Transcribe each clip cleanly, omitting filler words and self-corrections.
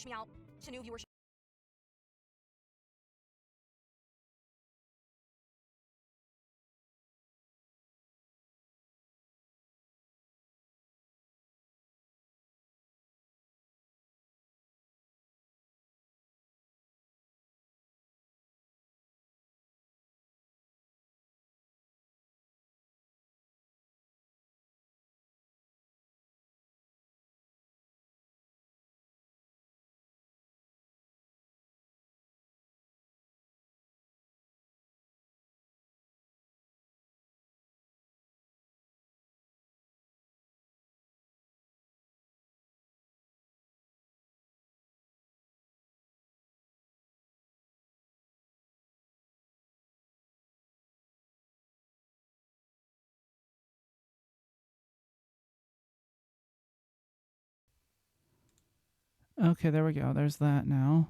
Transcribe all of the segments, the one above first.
push me out to new viewership. Okay, there we go. There's that now.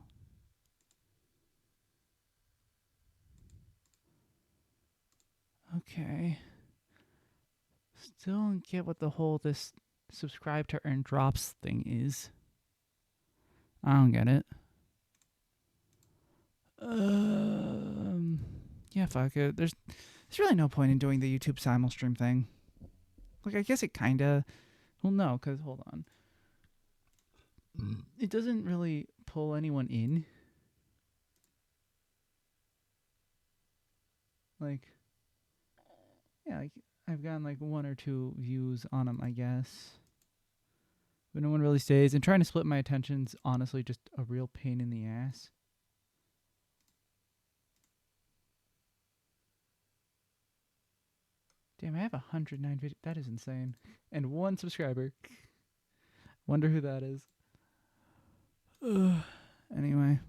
Okay. Still don't get what the whole this subscribe to earn drops thing is. I don't get it. Yeah, fuck it. There's really no point in doing the YouTube simul stream thing. Like, I guess it kinda. Well, no, because hold on. It doesn't really pull anyone in. Like, yeah, like I've gotten like 1 or 2 views on them, I guess. But no one really stays. And trying to split my attention's honestly just a real pain in the ass. Damn, I have 109 videos. That is insane. And 1 subscriber. Wonder who that is. Anyway.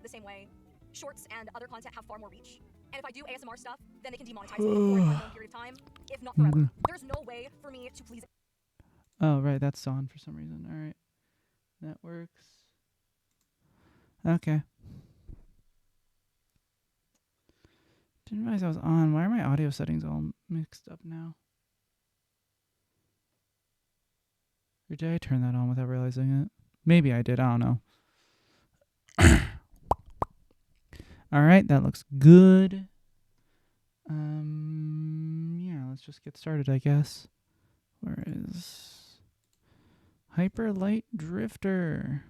The same way shorts and other content have far more reach. And if I do ASMR stuff, then they can demonetize me for a long period of time, if not forever. There's no way for me to please. Oh, right. That's on for some reason. All right. That works. Okay. Didn't realize I was on. Why are my audio settings all mixed up now? Or did I turn that on without realizing it? Maybe I did. I don't know. All right. That looks good. Yeah, let's just get started, I guess. Where is Hyper Light Drifter?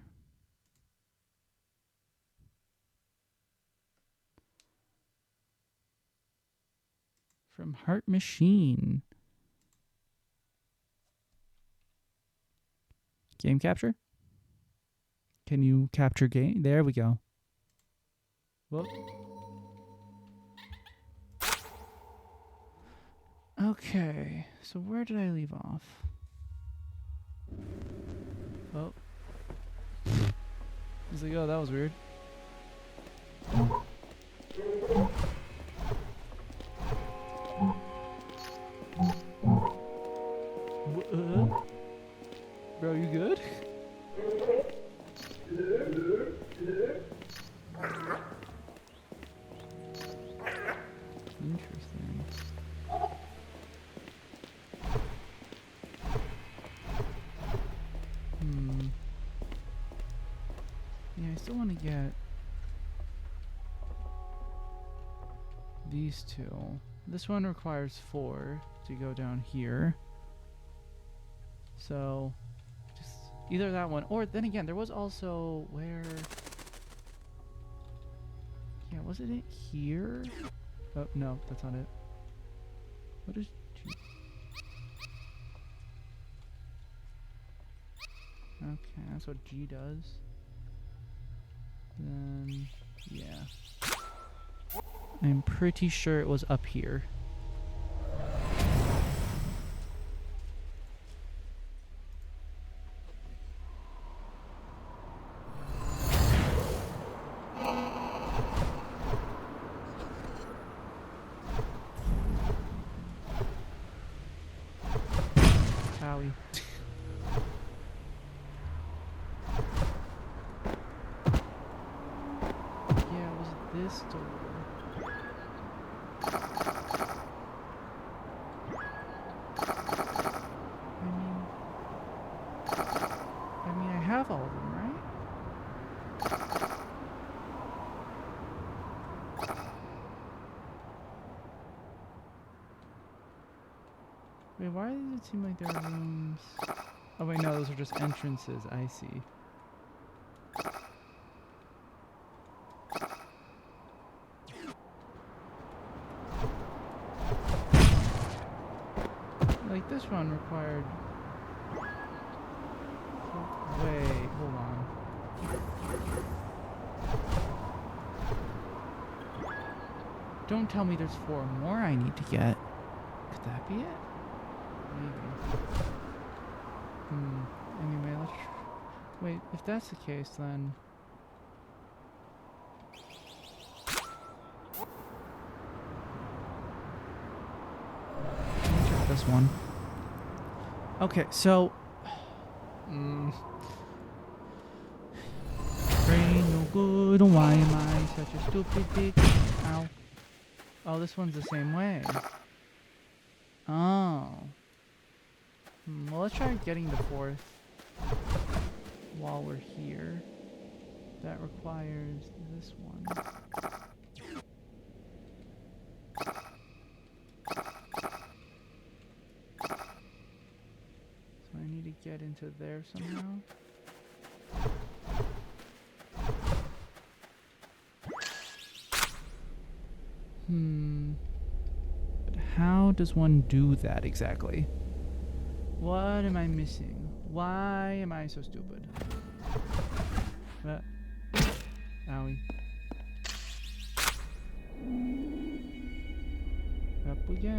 From Heart Machine. Game capture? Can you capture game? There we go. Whoop. Okay, so where did I leave off? Oh. He's like, oh, that was weird. Bro, you good? Interesting. Yeah, I still want to get these 2. This one requires 4 to go down here. So, just either that one, or then again, there was also where... Yeah, wasn't it here? Oh, no, that's not it. What is G? Okay, that's what G does. Then, yeah. I'm pretty sure it was up here. Howie. Yeah, it was this door. I mean, have all of them, right? Wait, why does it seem like there are rooms? Oh wait, no, those are just entrances. I see. Like this one required... Wait, hold on. Don't tell me there's 4 more I need to get. Could that be it? Maybe. Anyway, let's... Wait, if that's the case, then... Let me check this one. Okay, so... Brain no good, why am I such a stupid bitch? Ow. Oh, this one's the same way. Oh. Well, let's try getting the 4th while we're here. That requires this one. So I need to get into there somehow. But how does one do that exactly? What am I missing? Why am I so stupid? Owie. Up we go.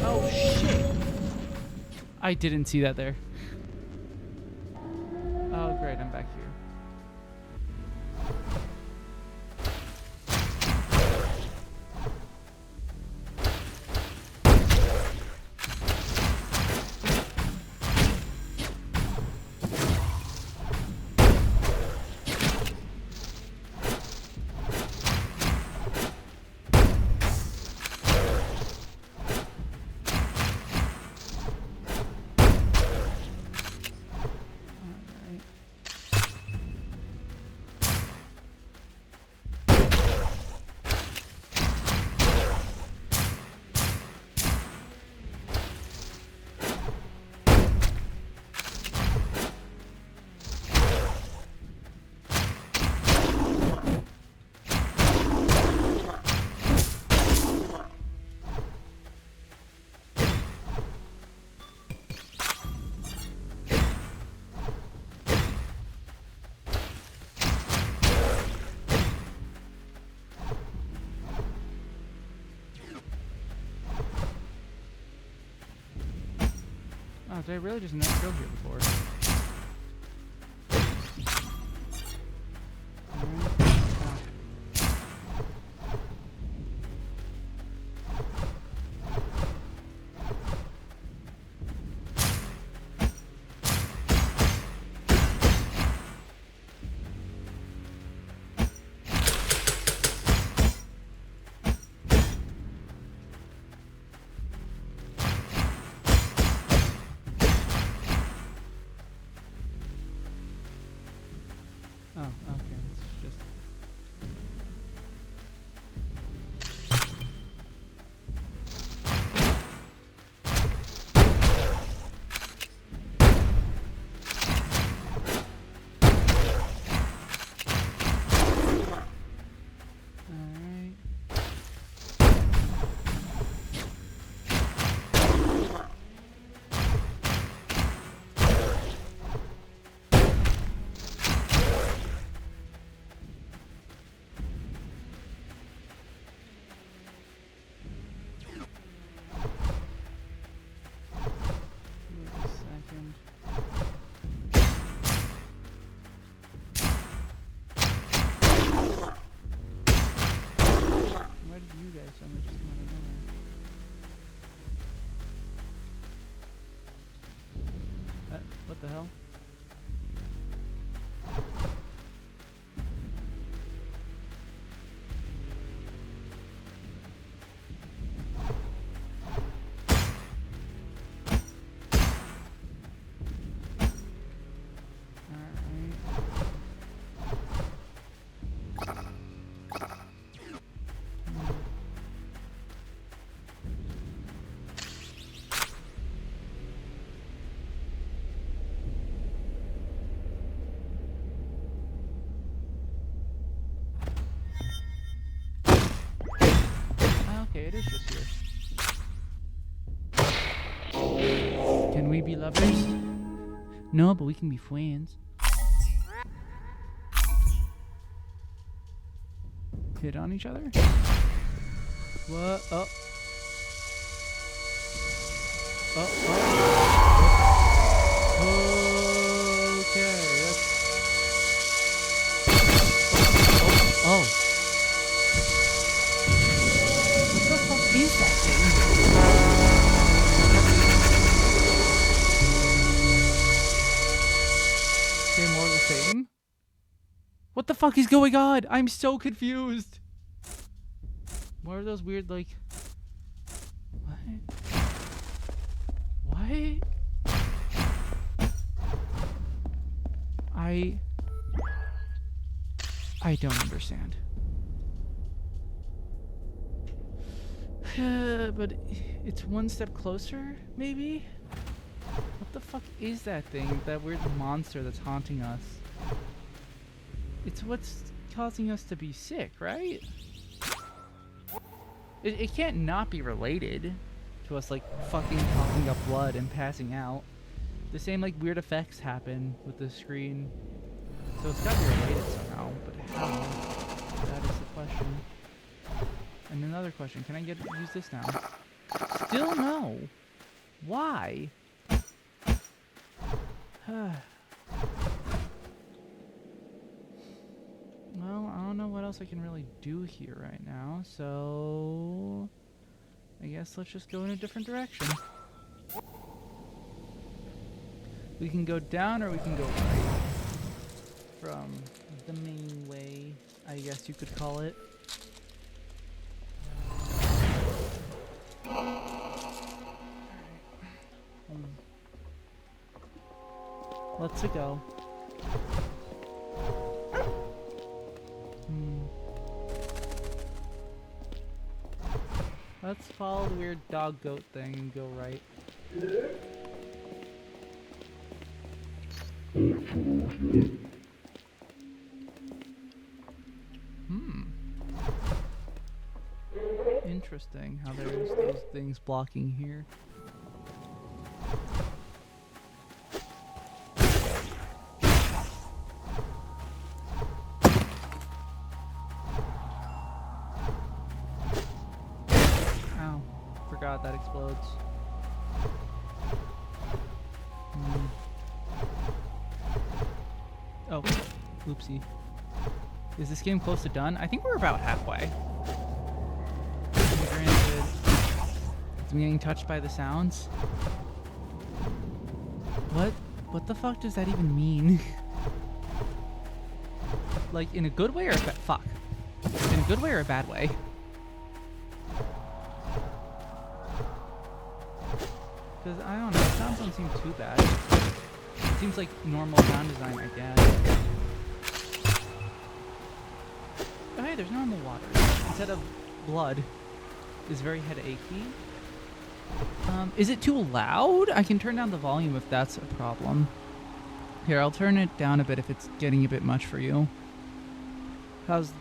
Oh shit! I didn't see that there. Oh great, I'm back here. Oh, did I really just never go here before? Oh, okay. It's just... Alright. Wait a second. Why did you guys so much come out of nowhere? What the hell? Okay, it is just here. Can we be lovers? No, but we can be friends. Hit on each other? What? Oh. Oh, oh. Okay, let's... Oh. What the fuck is that thing? Okay, more of the same. What the fuck is going on? I'm so confused. What are those weird, like... What? What? I don't understand. But it's one step closer, maybe? What the fuck is that thing? That weird monster that's haunting us? It's what's causing us to be sick, right? It can't not be related to us, like, fucking coughing up blood and passing out. The same, like, weird effects happen with the screen. So it's gotta be related somehow, but how? That is the question. And another question, can I use this now? Still no. Why? Well, I don't know what else I can really do here right now, so I guess let's just go in a different direction. We can go down or we can go right from the main way, I guess you could call it. Let's go. Let's follow the weird dog goat thing and go right. Interesting how there's those things blocking here. Ow. Forgot that explodes. Oh, oopsie. Is this game close to done? I think we're about halfway. Granted, it's me getting touched by the sounds. What the fuck does that even mean? Like, in a good way or fuck? In a good way or a bad way? Because, I don't know, the sounds don't seem too bad. It seems like normal sound design, I guess. Oh hey, there's normal water. Instead of blood. Is very headachy. Is it too loud? I can turn down the volume if that's a problem. Here, I'll turn it down a bit if it's getting a bit much for you. How's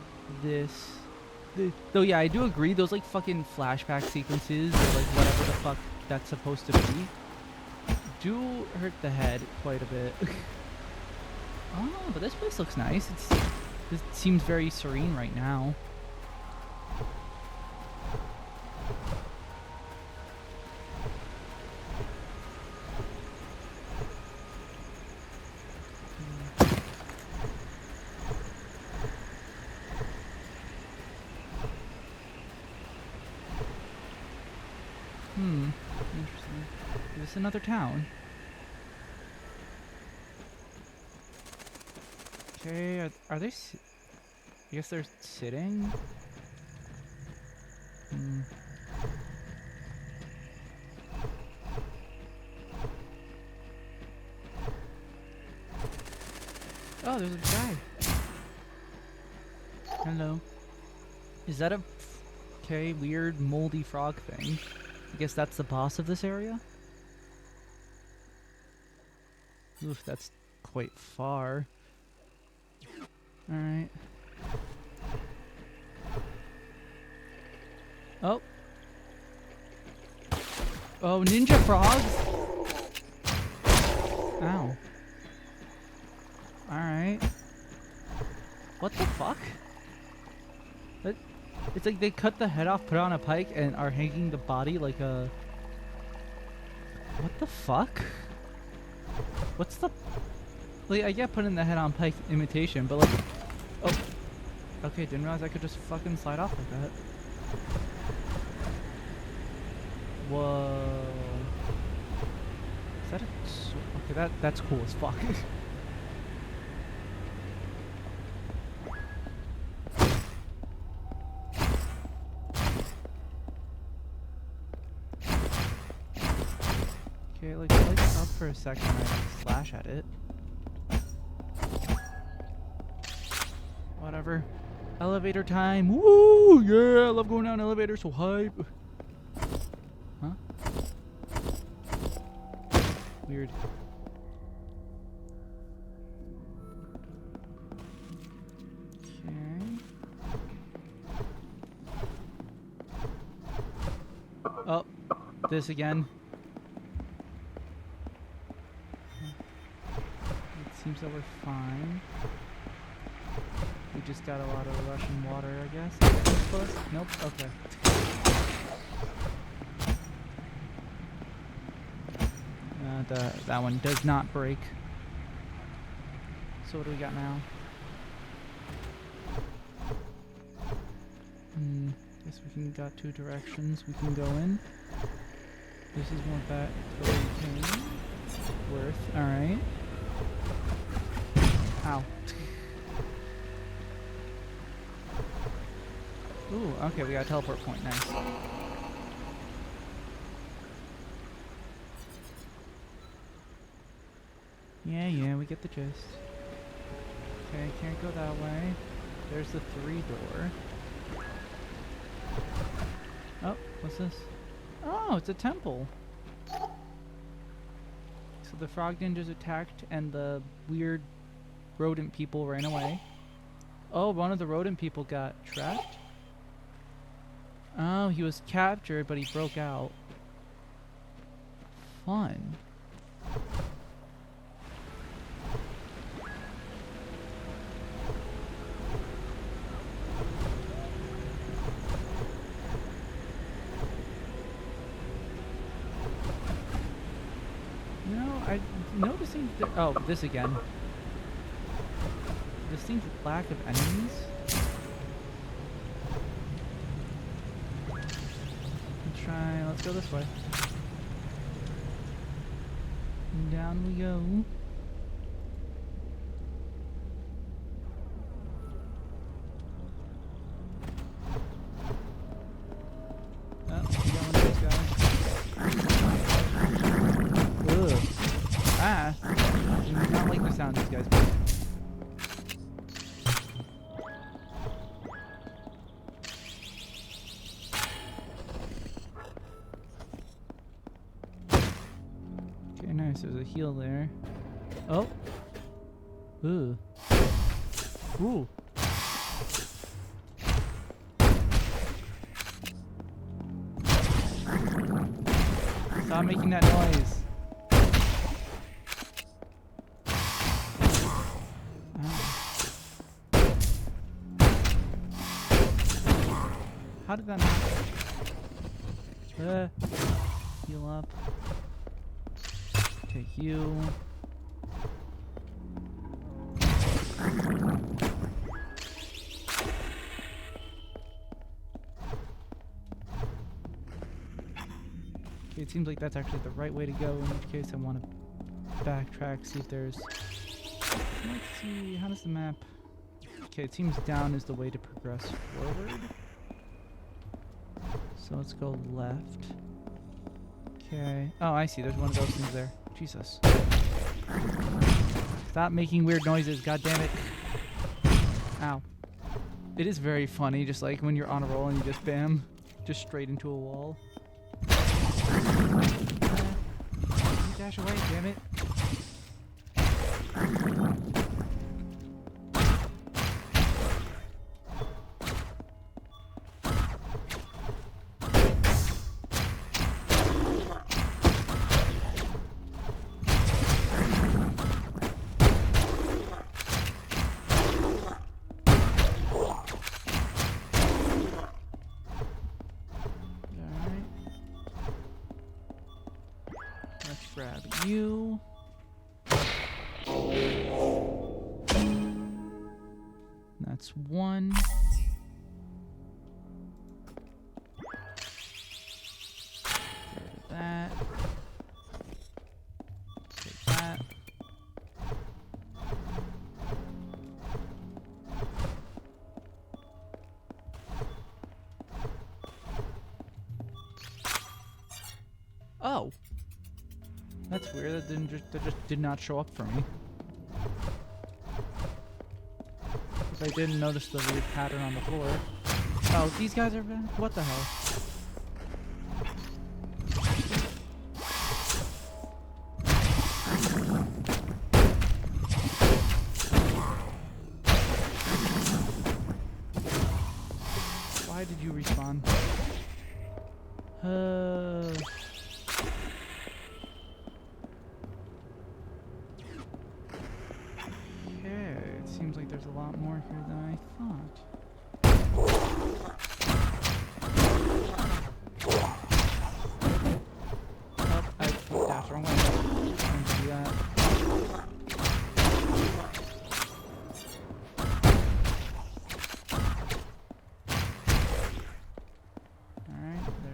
this? Though yeah, I do agree, those like fucking flashback sequences, or like whatever the fuck that's supposed to be, do hurt the head quite a bit. Oh, but this place looks nice. It seems very serene right now. Interesting. Is this another town? Okay, are they I guess they're sitting? Oh, there's a guy. Hello. Is that a weird moldy frog thing? I guess that's the boss of this area? Oof, that's quite far. Alright. Oh. Oh, ninja frogs? Ow. Alright. What the fuck? It's like they cut the head off, put it on a pike, and are hanging the body like a... What the fuck? What's the... Like, I get putting the head on pike imitation, but like... Oh. Okay, didn't realize I could just fucking slide off like that. Whoa. Is that a... Okay, that's cool as fuck. Okay, like up for a second and I slash at it. Whatever. Elevator time. Woo! Yeah, I love going down elevators, so hype. Huh? Weird. Okay. Oh, this again. Seems that we're fine. We just got a lot of Russian water, I guess. Nope. Okay. that one does not break. So what do we got now? Guess we can got 2 directions we can go in. This is more back the way we came. Worth. Alright. Ow. Ooh, okay, we got a teleport point. Nice. Yeah, we get the gist. Okay, can't go that way. There's the 3-door. Oh, what's this? Oh, it's a temple. So the frog ninjas attacked and the weird rodent people ran away. Oh, one of the rodent people got trapped? Oh, he was captured, but he broke out. Fun. You know, I'm noticing oh, this again. This seems lack of enemies. Let's go this way. And down we go. Oh, we got one of those guys. Ugh. Ah! I do not like the sound these guys make. There's a heal there. Oh. Ooh. Ooh. Stop making that noise. How did that not? Heal up. Take you. Okay, it seems like that's actually the right way to go, in which case I want to backtrack, see if there's... Let's see, how does the map... Okay, it seems down is the way to progress forward. So let's go left. Okay. Oh, I see. There's one of those things there. Jesus. Stop making weird noises. God damn it. Ow. It is very funny, just like when you're on a roll and you just bam, just straight into a wall. You dash away, damn it. Grab you. That's one. Get that. Take that. Oh. That's weird. That just did not show up for me. I didn't notice the weird pattern on the floor. Oh, these guys are bad? What the hell? Why did you respawn? Seems like there's a lot more here than I thought. Oh, I dashed the wrong way.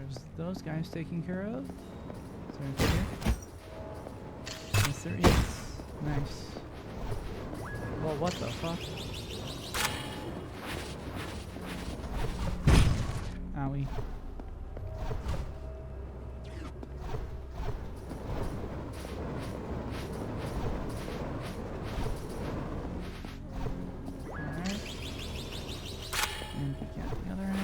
There's those guys taken care of. Is there anything here? Yes, there is. Nice. Well, what the fuck? Owie. Alright. And we get the other end.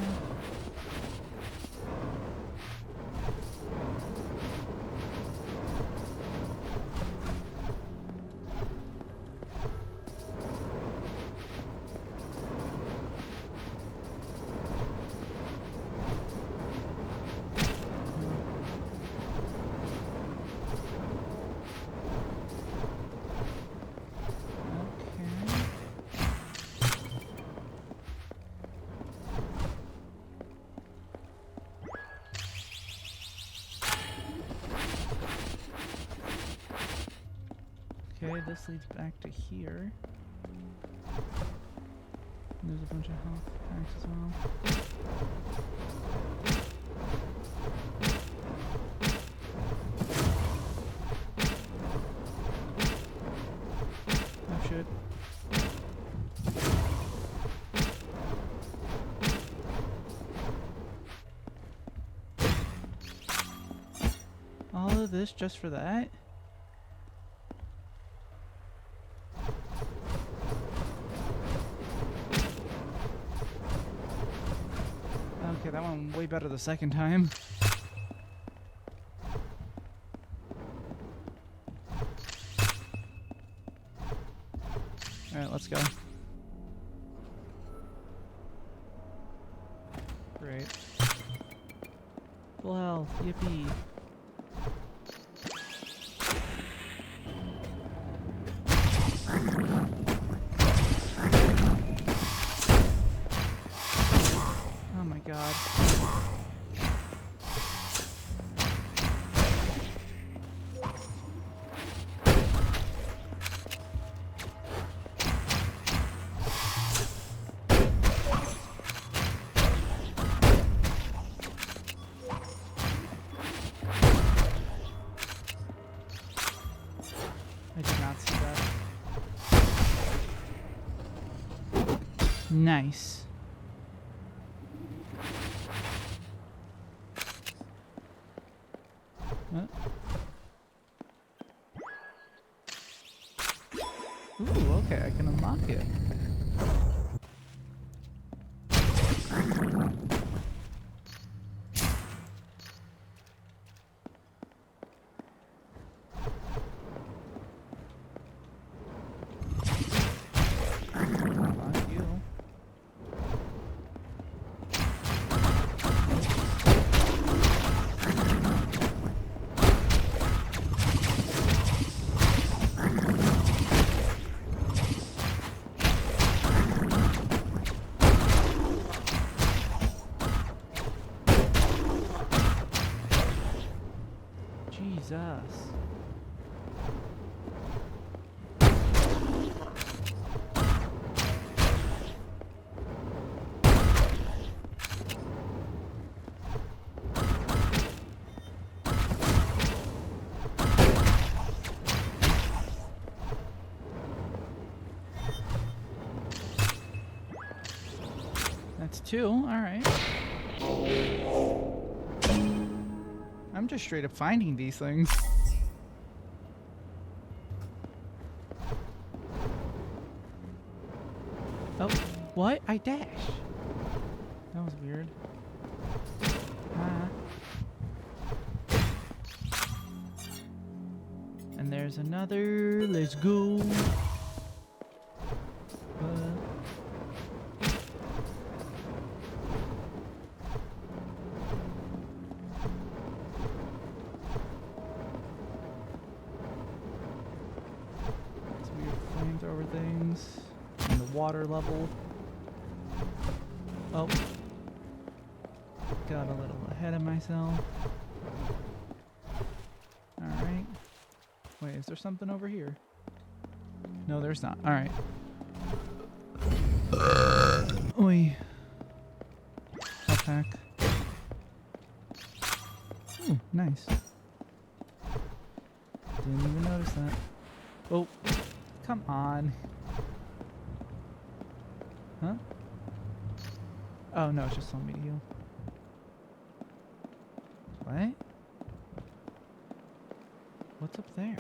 Okay, this leads back to here. And there's a bunch of health packs as well. Oh shit. All of this just for that? Okay, that went way better the second time. Alright, let's go. Great. Full health, yippee. Oh my god. I did not see that. Nice. Ooh, okay, I can unlock it. Unlock you. Jesus. That's two, alright. I'm just straight up finding these things. Oh, what? I dashed. That was weird. And there's another. Let's go. Flamethrower things. And the water level. Oh. Got a little ahead of myself. Alright. Wait, is there something over here? No, there's not. Alright. Oi. Health pack. Ooh, nice. Didn't even notice that. Oh, come on. Huh? Oh, no, it's just telling me to heal. What? What's up there?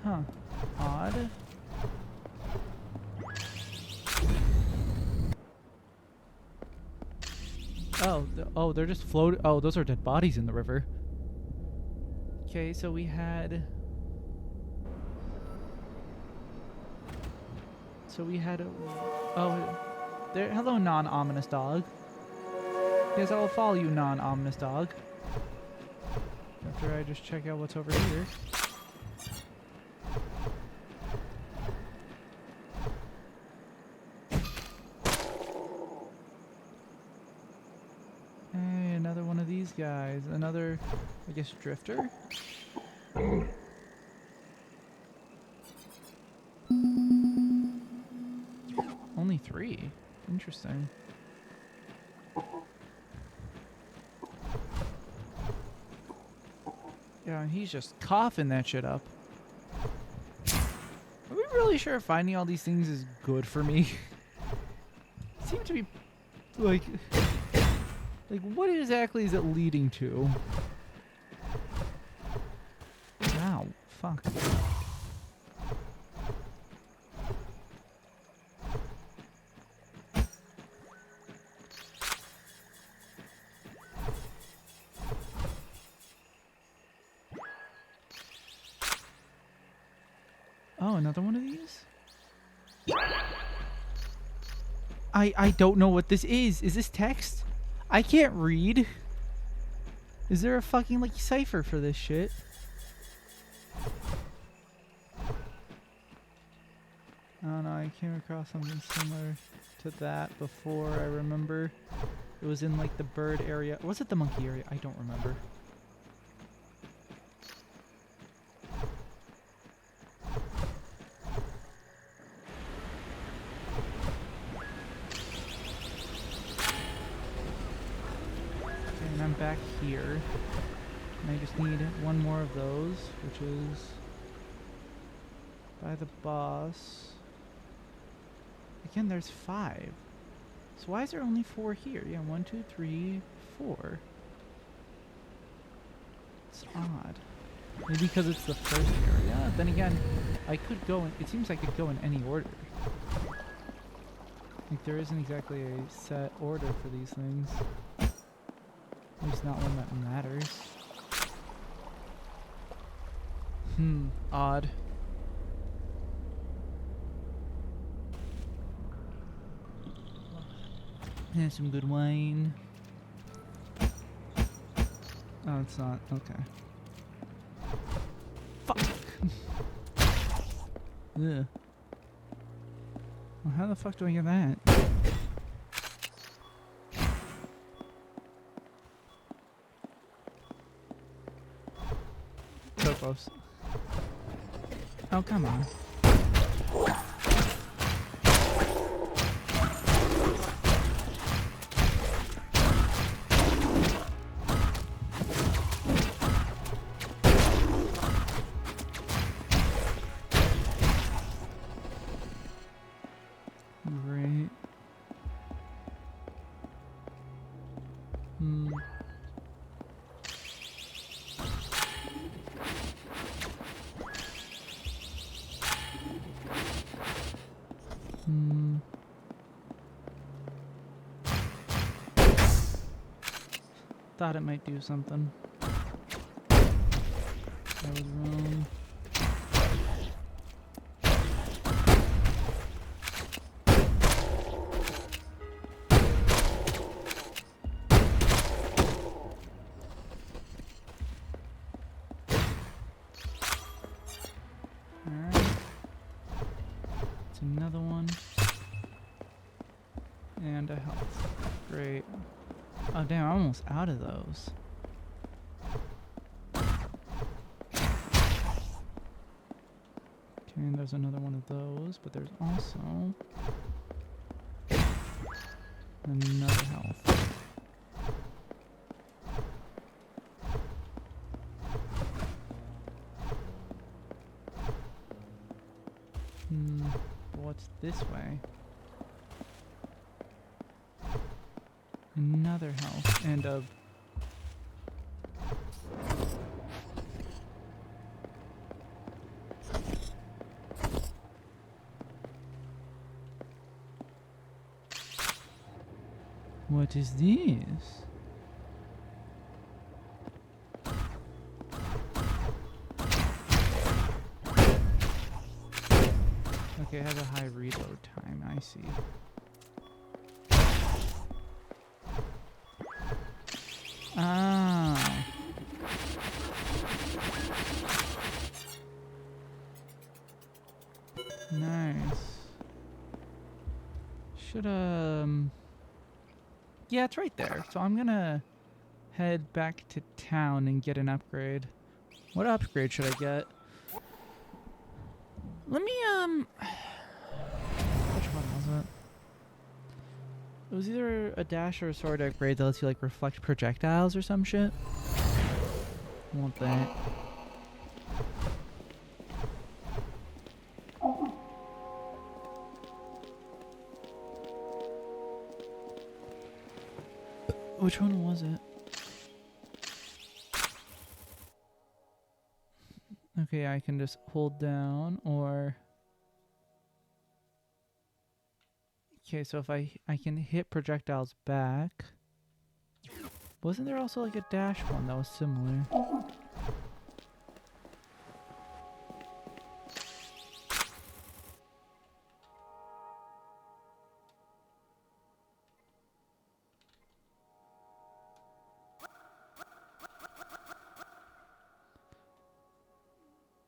Huh. Odd. Oh, they're just floating. Oh, those are dead bodies in the river. Okay, so we had... Oh, there. Hello, non-ominous dog. Yes, I will follow you, non-ominous dog. After I just check out what's over here. Hey, another one of these guys. Another, I guess, drifter? Only 3. Interesting. Yeah, and he's just coughing that shit up. Are we really sure finding all these things is good for me? Seem to be like what exactly is it leading to? Ow, fuck. Oh, another one of these? I don't know what this is. Is this text? I can't read. Is there a fucking like cipher for this shit? I don't know, I came across something similar to that before, I remember. It was in like the bird area. Was it the monkey area? I don't remember. And I'm back here, and I just need one more of those, which is by the boss. Again, there's 5. So why is there only 4 here? Yeah, 1, 2, 3, 4. It's odd. Maybe because it's the first area? Then again, I could go in, it seems I could go in any order. Like, there isn't exactly a set order for these things. At least not one that matters. Odd. And some good wine. Oh, it's not. Okay. Fuck! Ugh. Well, how the fuck do I get that? So close. Oh, come on. Great. Thought it might do something. I was wrong. Alright. It's another one. And a health. Great. Oh damn, I'm almost out of those. Okay, and there's another one of those, but there's also another health. this way. Another health and a... What is this? Okay, it has a high reload time, I see. Ah. Nice. Should, yeah, it's right there. So I'm gonna head back to town and get an upgrade. What upgrade should I get? Let me, which one was it? It was either a dash or a sword upgrade that lets you, like, reflect projectiles or some shit. I want that. Which one was it? Okay, I can just hold down or... Okay, so if I can hit projectiles back. Wasn't there also like a dash one that was similar?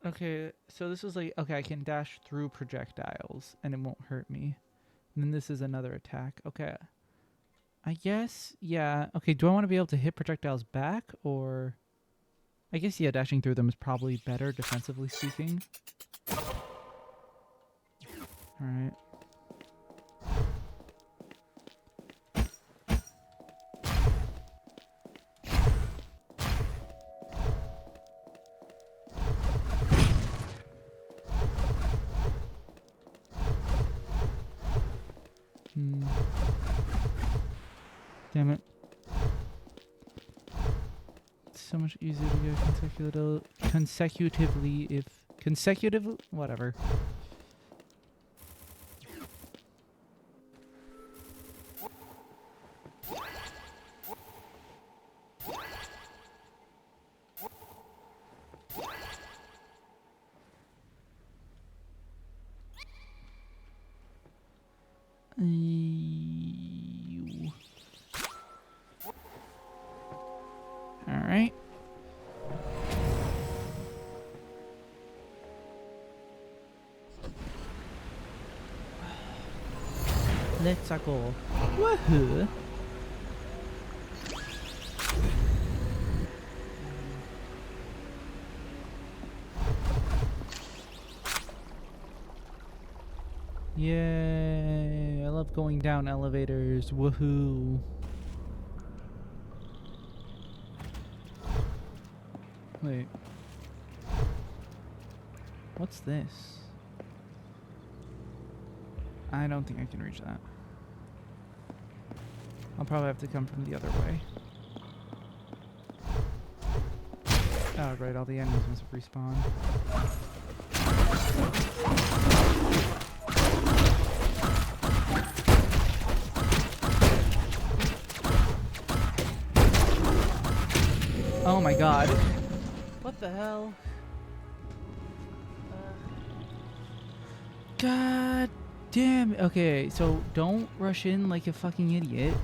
Okay, so this was like, okay, I can dash through projectiles and it won't hurt me. And then this is another attack. Okay. I guess, yeah. Okay, do I want to be able to hit projectiles back or... I guess, yeah, dashing through them is probably better, defensively speaking. Alright. Damn it. It's so much easier to go consecutively if... Consecutively? Whatever. Alright. Let's go. Woohoo! Yay! I love going down elevators. Woohoo! Wait. What's this? I don't think I can reach that. I'll probably have to come from the other way. Oh, right, all the enemies must have respawned. Oh my god. What the hell? God damn it. Okay, so don't rush in like a fucking idiot.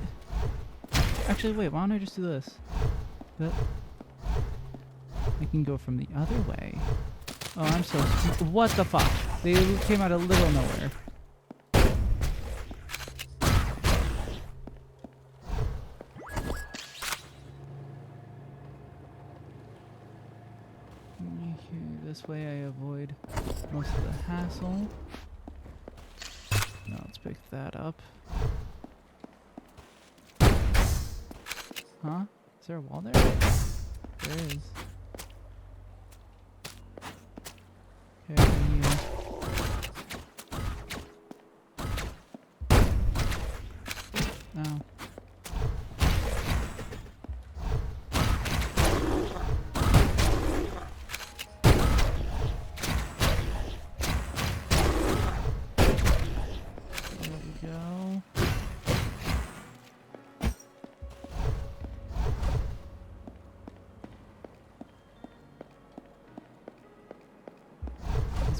Actually, wait, why don't I just do this? I can go from the other way. Oh, I'm so stupid. What the fuck? They came out of little nowhere. This way I avoid most of the hassle. Now let's pick that up. Huh? Is there a wall there? There is. Okay,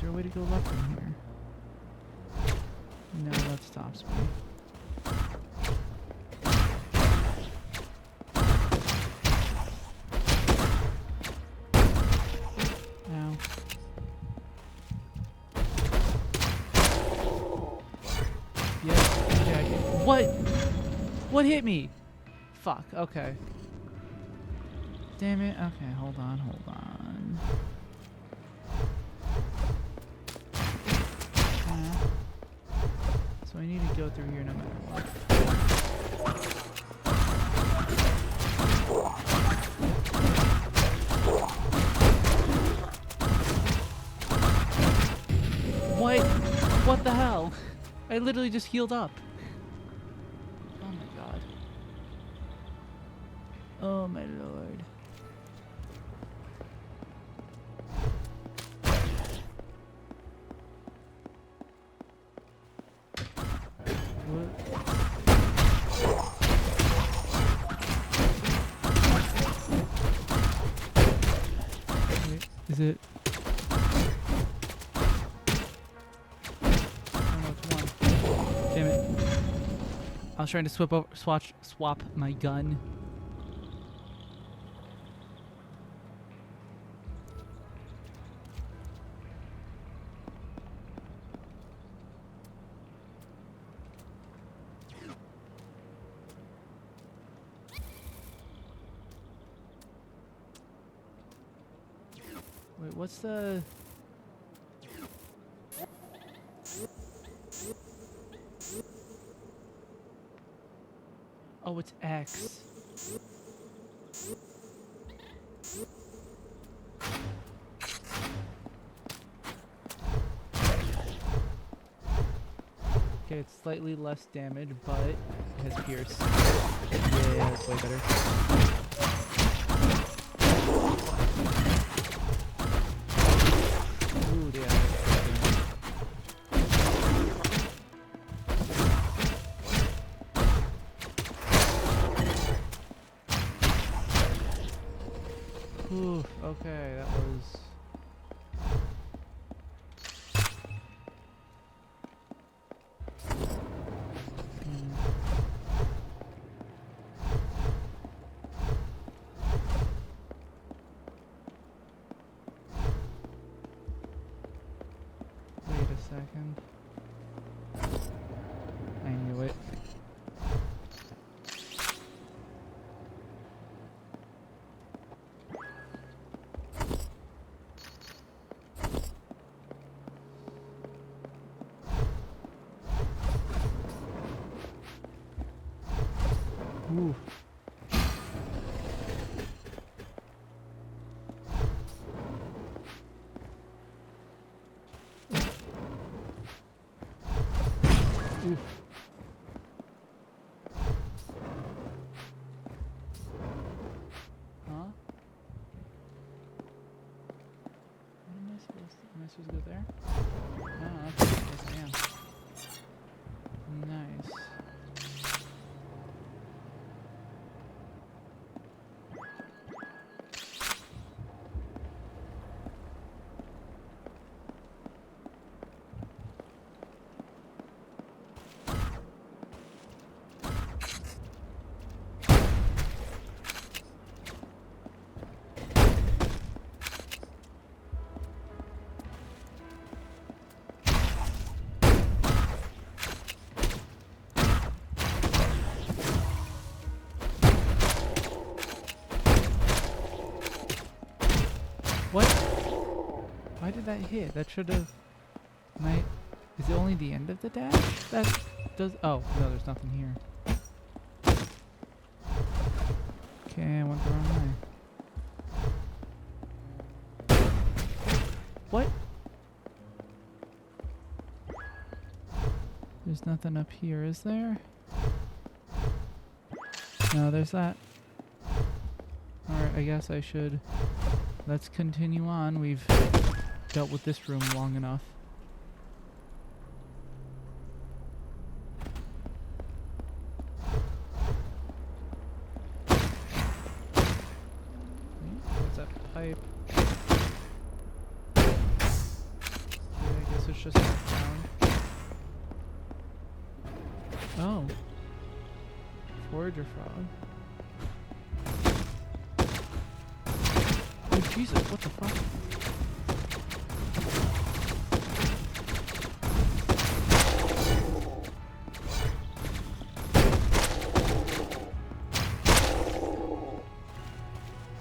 there a way to go left from here? No, that stops me. Ow. Yes, okay, I can. What? What hit me? Fuck, okay. Damn it. Okay, hold on, hold on. So I need to go through here no matter what. What? What the hell? I literally just healed up. Oh my god. Oh my lord. Wait, is it? Damn it. I was trying to swap my gun. Wait, what's the... Oh, it's X. Okay, it's slightly less damage, but it has pierce. Yeah, that's way better. Ooh, yeah. Ooh, okay, that was... Wait a second. I knew it. Ooh. Oof. Huh? What am I supposed to... Am I supposed to go there? Oh, okay. Yes, I am. Nice. What? Why did that hit? That should have... Is it only the end of the dash? That does... Oh, no, there's nothing here. Okay, I went the wrong way. What? There's nothing up here, is there? No, there's that. Alright, I guess I should... Let's continue on. We've dealt with this room long enough. What's that pipe? flush this back down. Oh. Forager frog. Oh Jesus, what the fuck?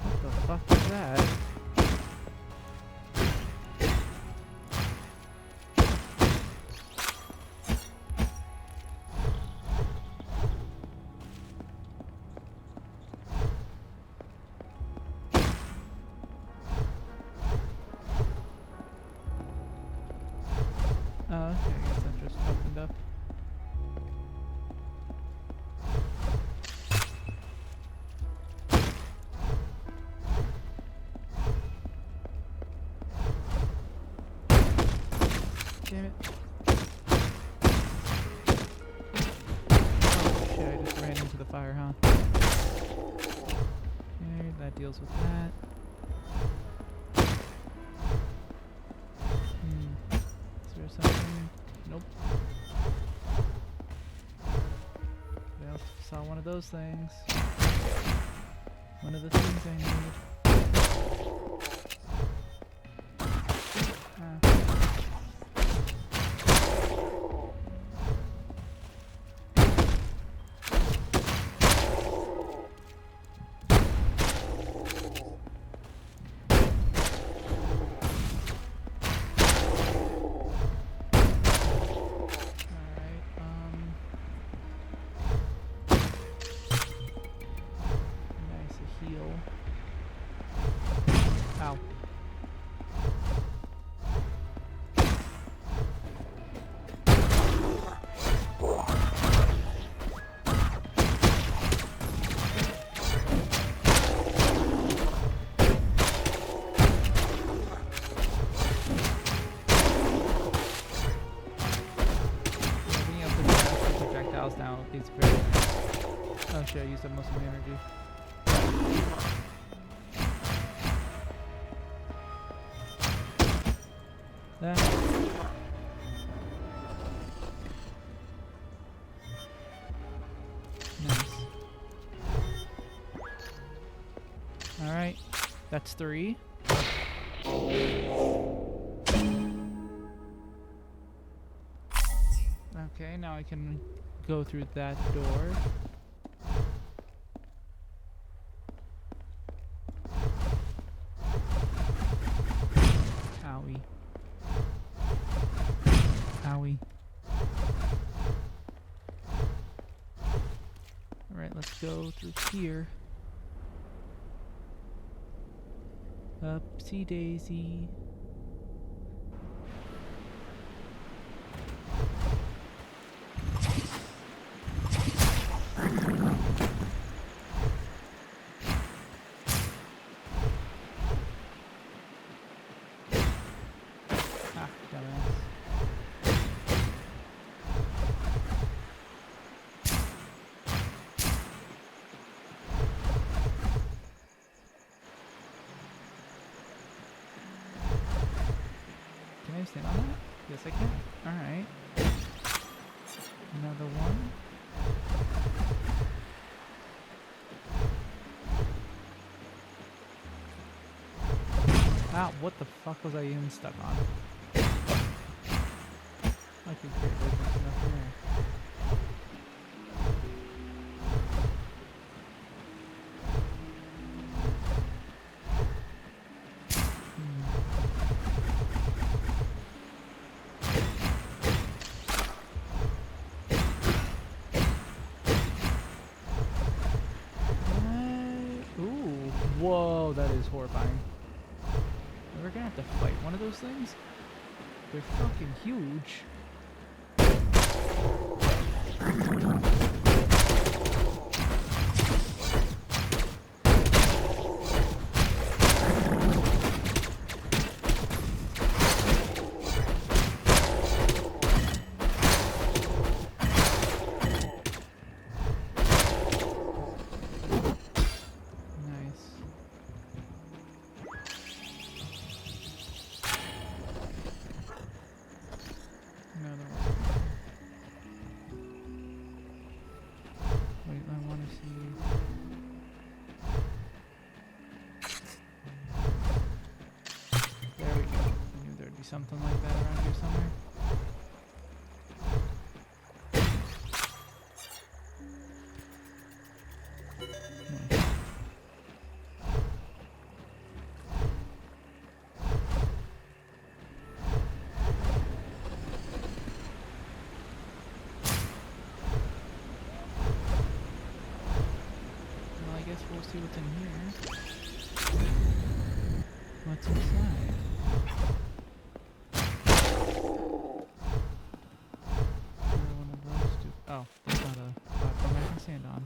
What the fuck is that? Oh, okay, I guess that just opened up. Damn it. Oh shit, I just ran into the fire, huh? Okay, that deals with that. Is there something? Nope. I also saw one of those things. One of the things I need. Ah. Ow. Being able to cast projectiles now is very nice. Oh shit, I used up most of my energy. That. Nice. Alright, that's 3. Okay, now I can go through that door. Owie. Owie. Alright, let's go through here. Upsy daisy. Ah, dumbass. Can I stand on that? Yes, I can. Alright. Another one. Ah, what the fuck was I even stuck on? Okay, great. There's nothing there. Whoa, that is horrifying. We're gonna have to fight one of those things? They're fucking huge. something like that around here somewhere. Nice. Well, I guess we'll see what's in here. What's inside? Another one of those oh, that's not a platform I can stand on.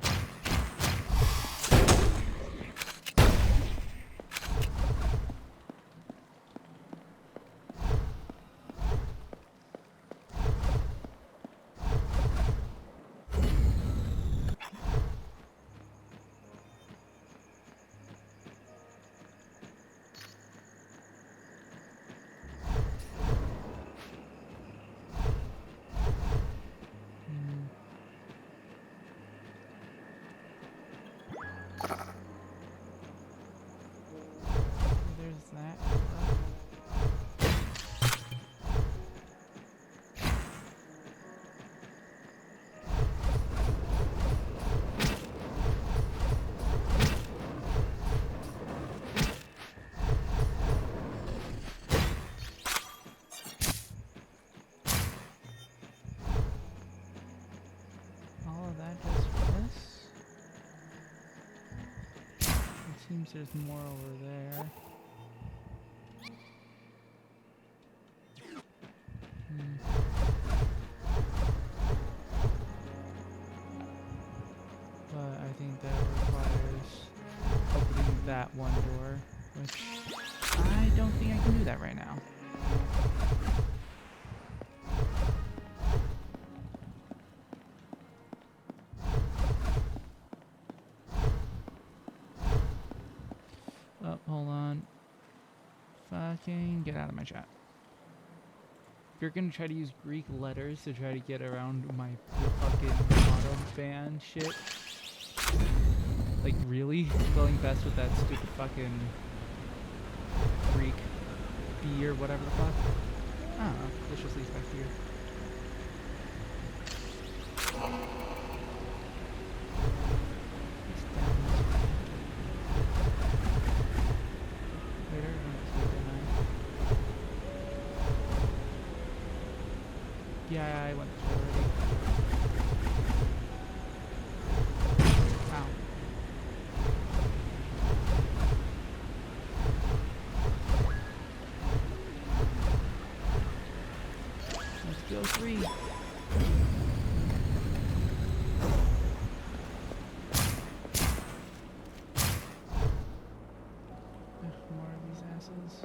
There's that. All of that just for this. It seems there's more over there. But I think that requires opening that one door, which I don't think I can do that right now. Oh, hold on. Fucking get out of my chat. If you're gonna try to use Greek letters to try to get around my fucking auto ban shit, like really? Spelling best with that stupid fucking Greek B or whatever the fuck? I don't know. Let's just leave back here. Yeah, I went through already. Ow. Let's go 3. More of these assholes.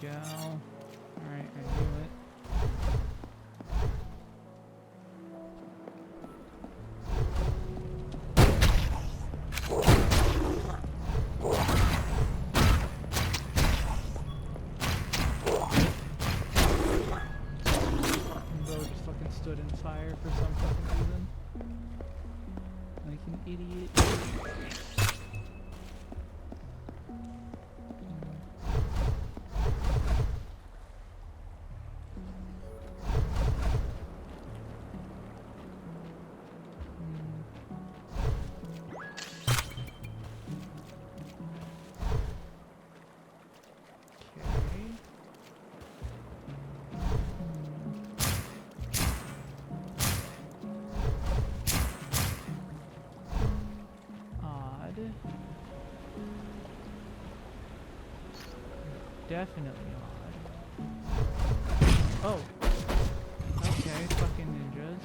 Go. Alright, I knew it. Bro just fucking stood in fire for some fucking reason. Like an idiot. definitely odd. Oh. Okay, fucking ninjas.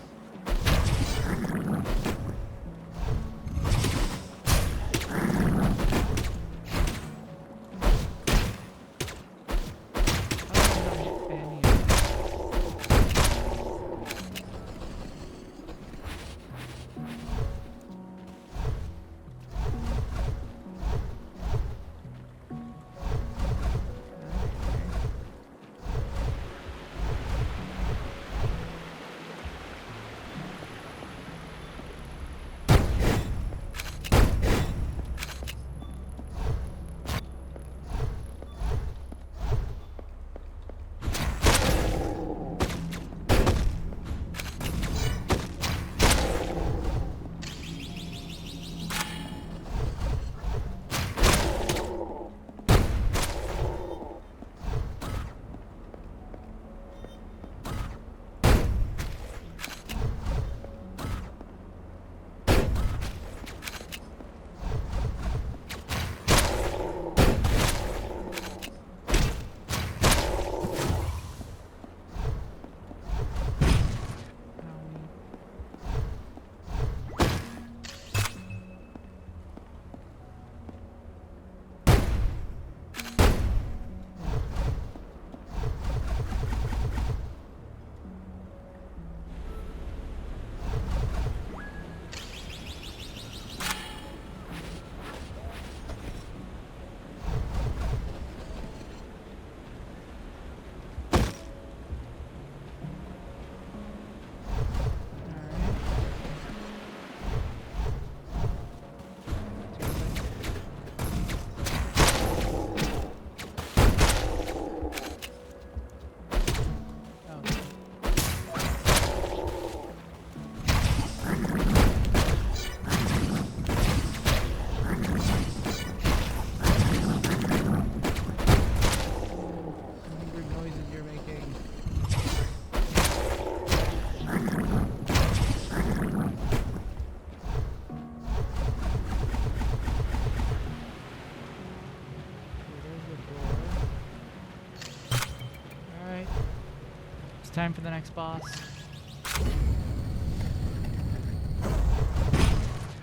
Time for the next boss.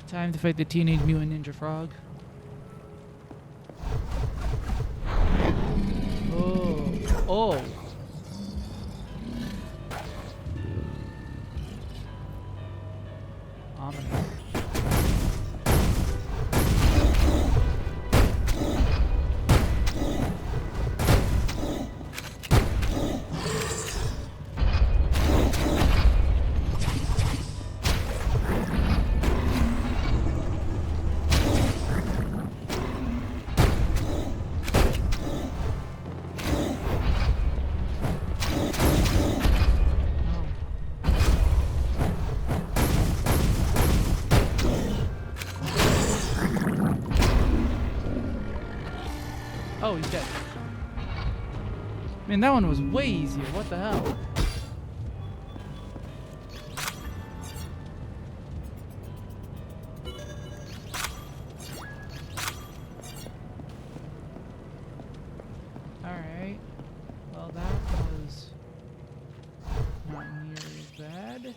Time to fight the Teenage Mutant Ninja Frog. Oh. Oh. Ominous. Oh, he's dead. Man, that one was way easier. What the hell? Alright. Well, that was not near as bad.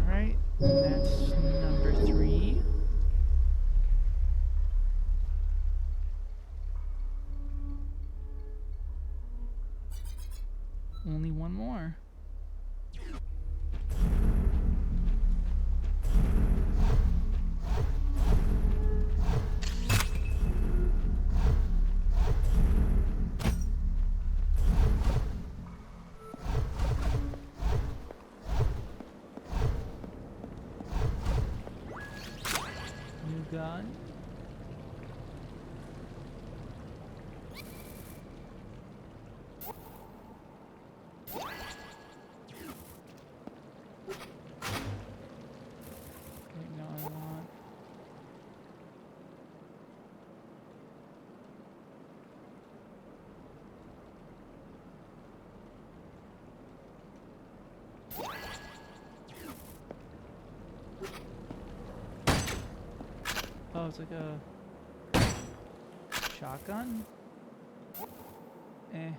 Alright. That's number 3. Only one more. New gun. Wait, no, I want. Oh, it's like a shotgun? Eh.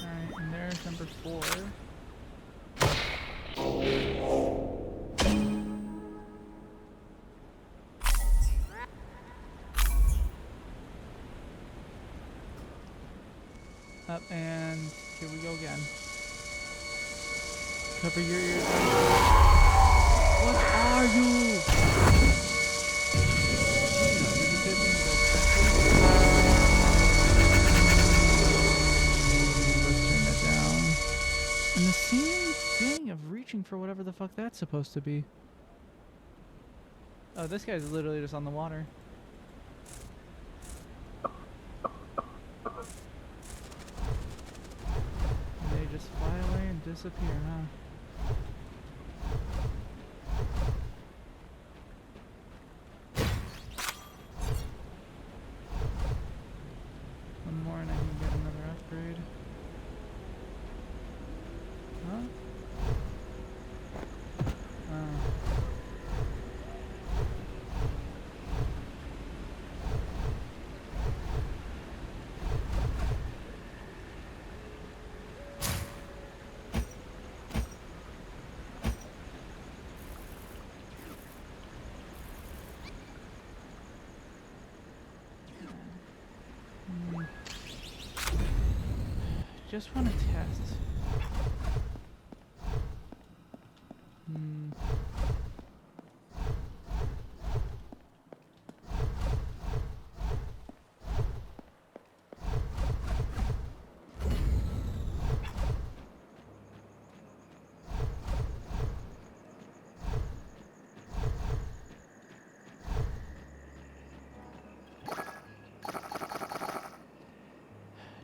Alright, and there's number 4. Up, and here we go again. Cover your ears. What are you? Let's turn that down. And the same thing of reaching for whatever the fuck that's supposed to be. Oh, this guy's literally just on the water. They just fly away and disappear, huh? One more and I can get another upgrade. Huh? Just want to test.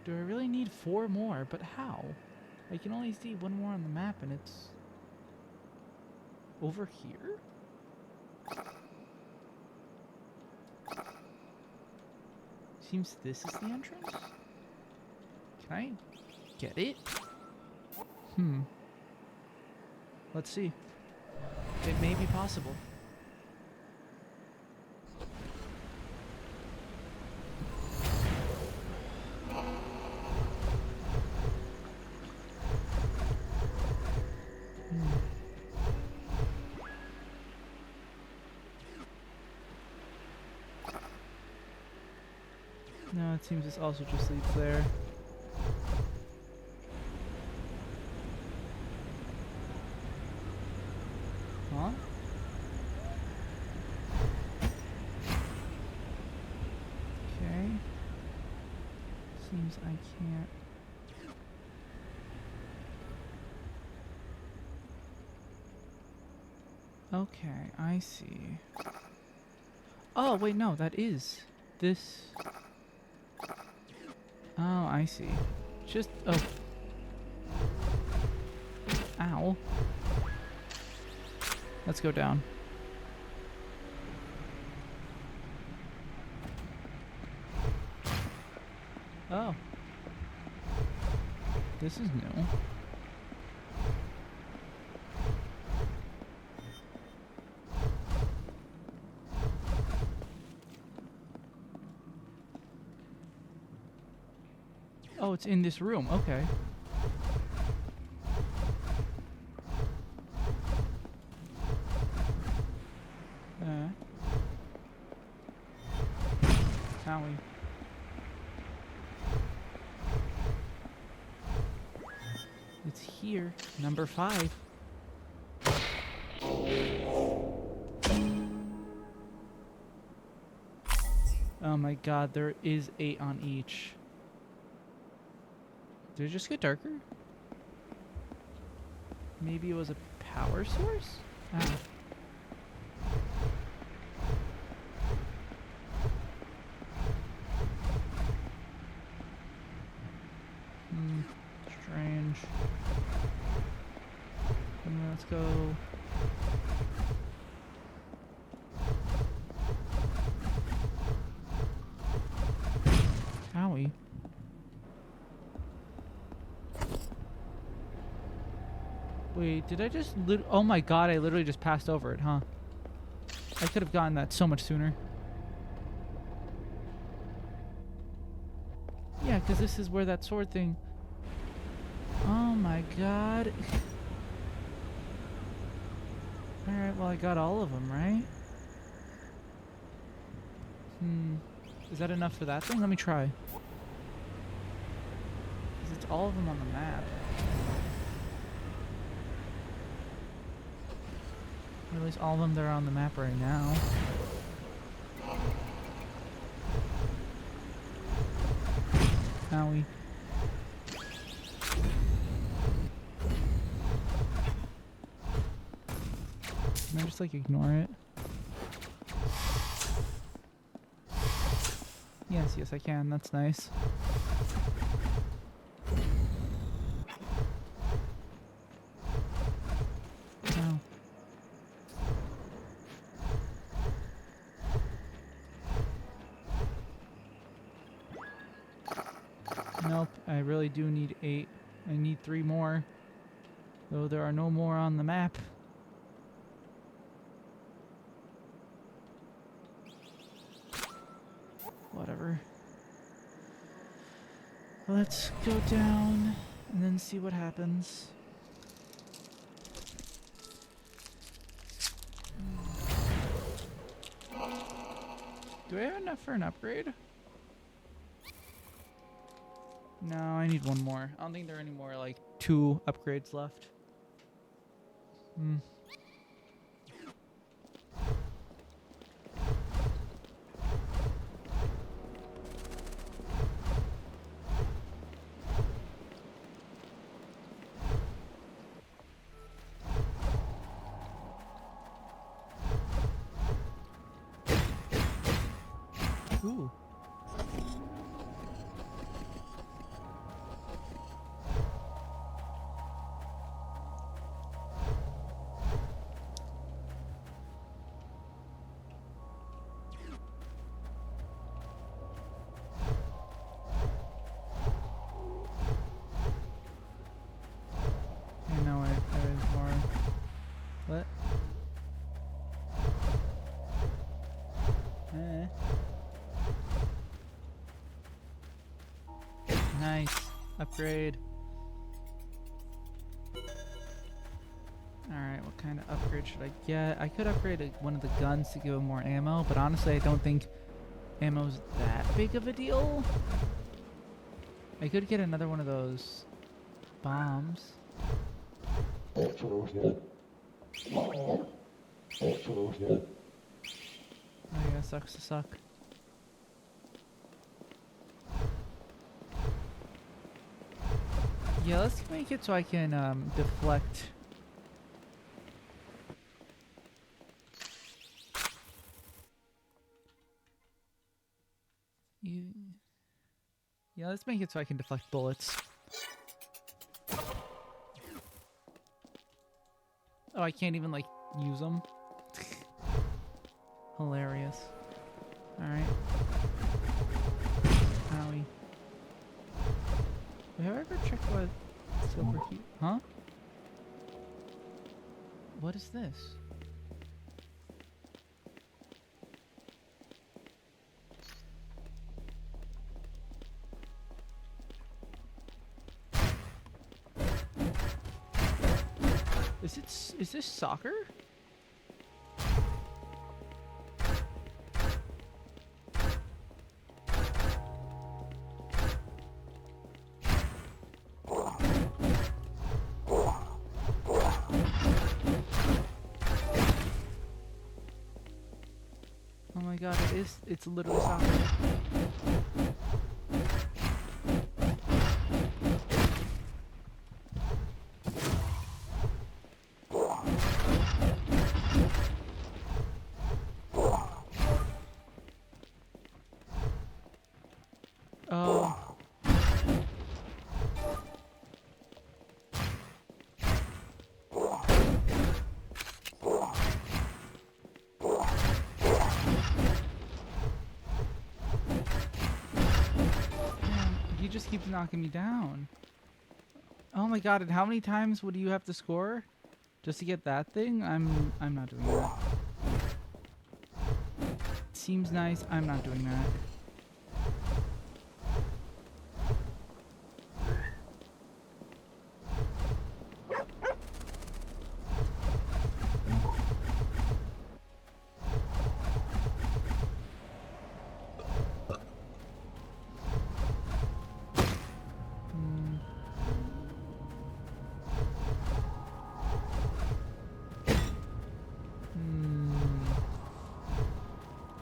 Do I really need 4 more? But how? I can only see 1 more on the map and it's over here? Seems this is the entrance? Can I get it? Let's see. It may be possible. No, it seems this also just leads there. Huh? Okay. Seems I can't. Okay, I see. Oh, wait, no, that is this. Oh, I see. Just, oh. Ow. Let's go down. Oh. This is new. Oh, it's in this room. Okay. Owie. It's here. Number 5. Oh my god, there is 8 on each. Did it just get darker? Maybe it was a power source? Ah. Strange. Let's go. Owie. Wait, did I just oh my god, I literally just passed over it, huh? I could have gotten that so much sooner. Yeah, because this is where that sword thing... Oh my god. Alright, well I got all of them, right? Is that enough for that thing? Let me try. 'Cause it's all of them on the map. Or at least all of them that are on the map right now. Owie. Can I just like ignore it? Yes, I can. That's nice. Oh. Nope, I really do need 8. I need 3 more. Though there are no more on the map. Whatever. Let's go down and then see what happens. Do I have enough for an upgrade? No, I need one more. I don't think there are any more, like, 2 upgrades left. Ooh. I know it. There is more. What? Nice. Upgrade. Alright, what kind of upgrade should I get? I could upgrade one of the guns to give it more ammo, but honestly I don't think ammo's that big of a deal. I could get another one of those bombs. Oh yeah, sucks to suck. Yeah, let's make it so I can deflect. Yeah, let's make it so I can deflect bullets. Oh, I can't even, like, use them? Hilarious. Alright. Owie. Have I ever checked what silver heat? Huh? What is this? Is this soccer? Oh my god, it's literally soccer. Oh. he just keeps knocking me down. Oh my god, and how many times would you have to score just to get that thing? I'm not doing that. Seems nice, I'm not doing that.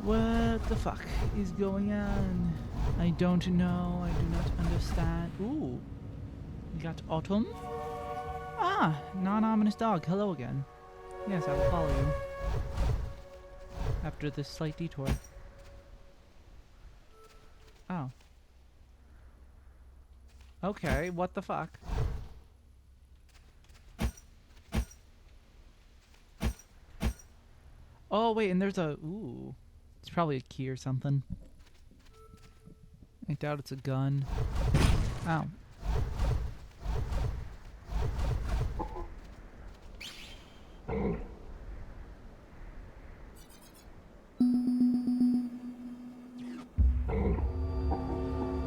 What the fuck is going on? I don't know. I do not understand. Ooh. We got autumn. Ah, non-ominous dog. Hello again. Yes, I will follow you. After this slight detour. Oh. Okay, what the fuck? Oh, wait, and there's a... Ooh. It's probably a key or something. I doubt it's a gun. Ow.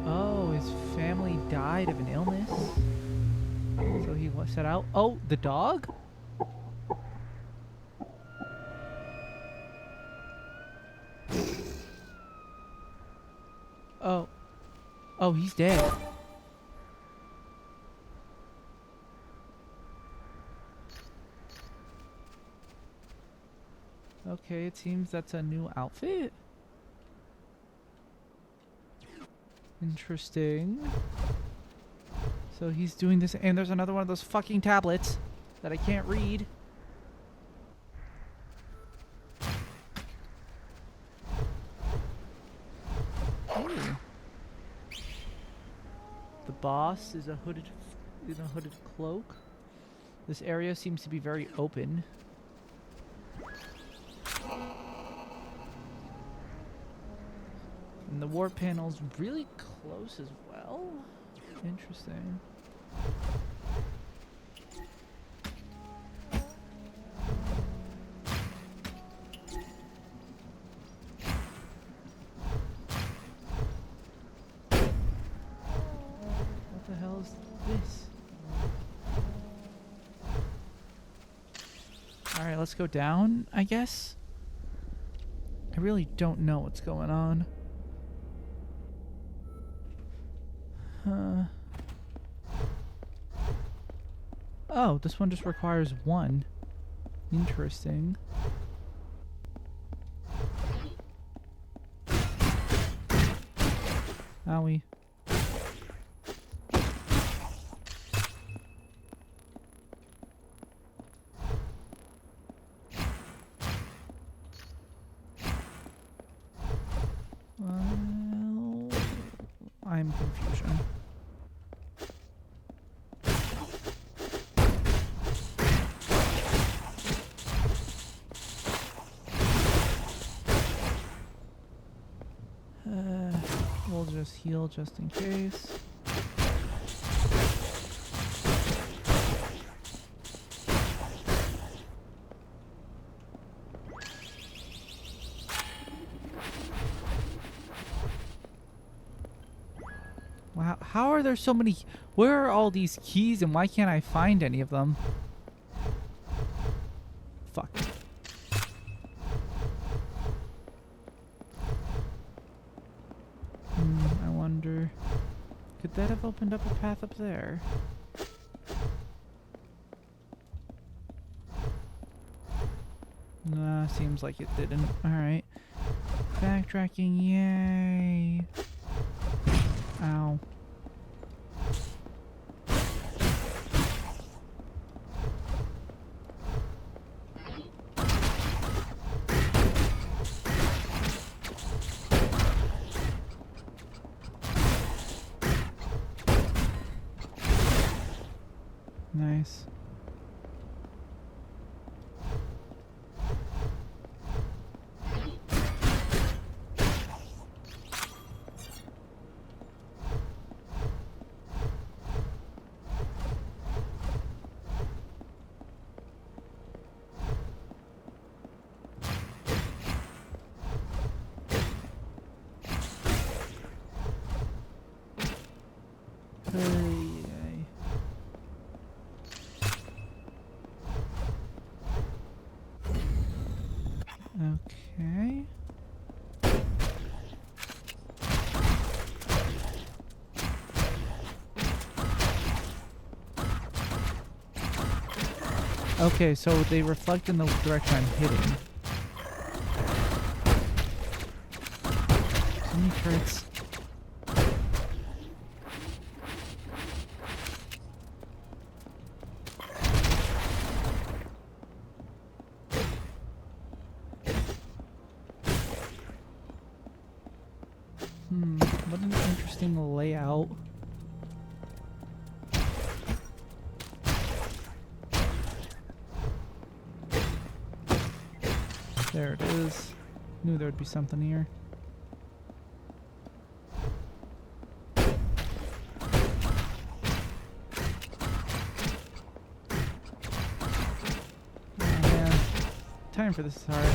Oh, his family died of an illness. So he set out. Oh, the dog? Oh. Oh, he's dead. Okay, it seems that's a new outfit. Interesting. So he's doing this, and there's another one of those fucking tablets that I can't read. Ooh. The boss is in a hooded cloak. This area seems to be very open. And the warp panel's really close as well. Interesting. What the hell is this? Alright, let's go down, I guess. I really don't know what's going on. Oh, this one just requires one. Interesting. Owie. Well, I'm confusion. We'll just heal just in case. Wow, how are there so many? Where are all these keys and why can't I find any of them? Fuck. I wonder, could that have opened up a path up there? Nah, seems like it didn't. Alright. Backtracking, yay! Ow. Nice. Ay. Okay. Okay, so they reflect in the direction I'm hitting. So many turrets. What an interesting layout. There it is. Knew there would be something here. Oh man, time for this is hard.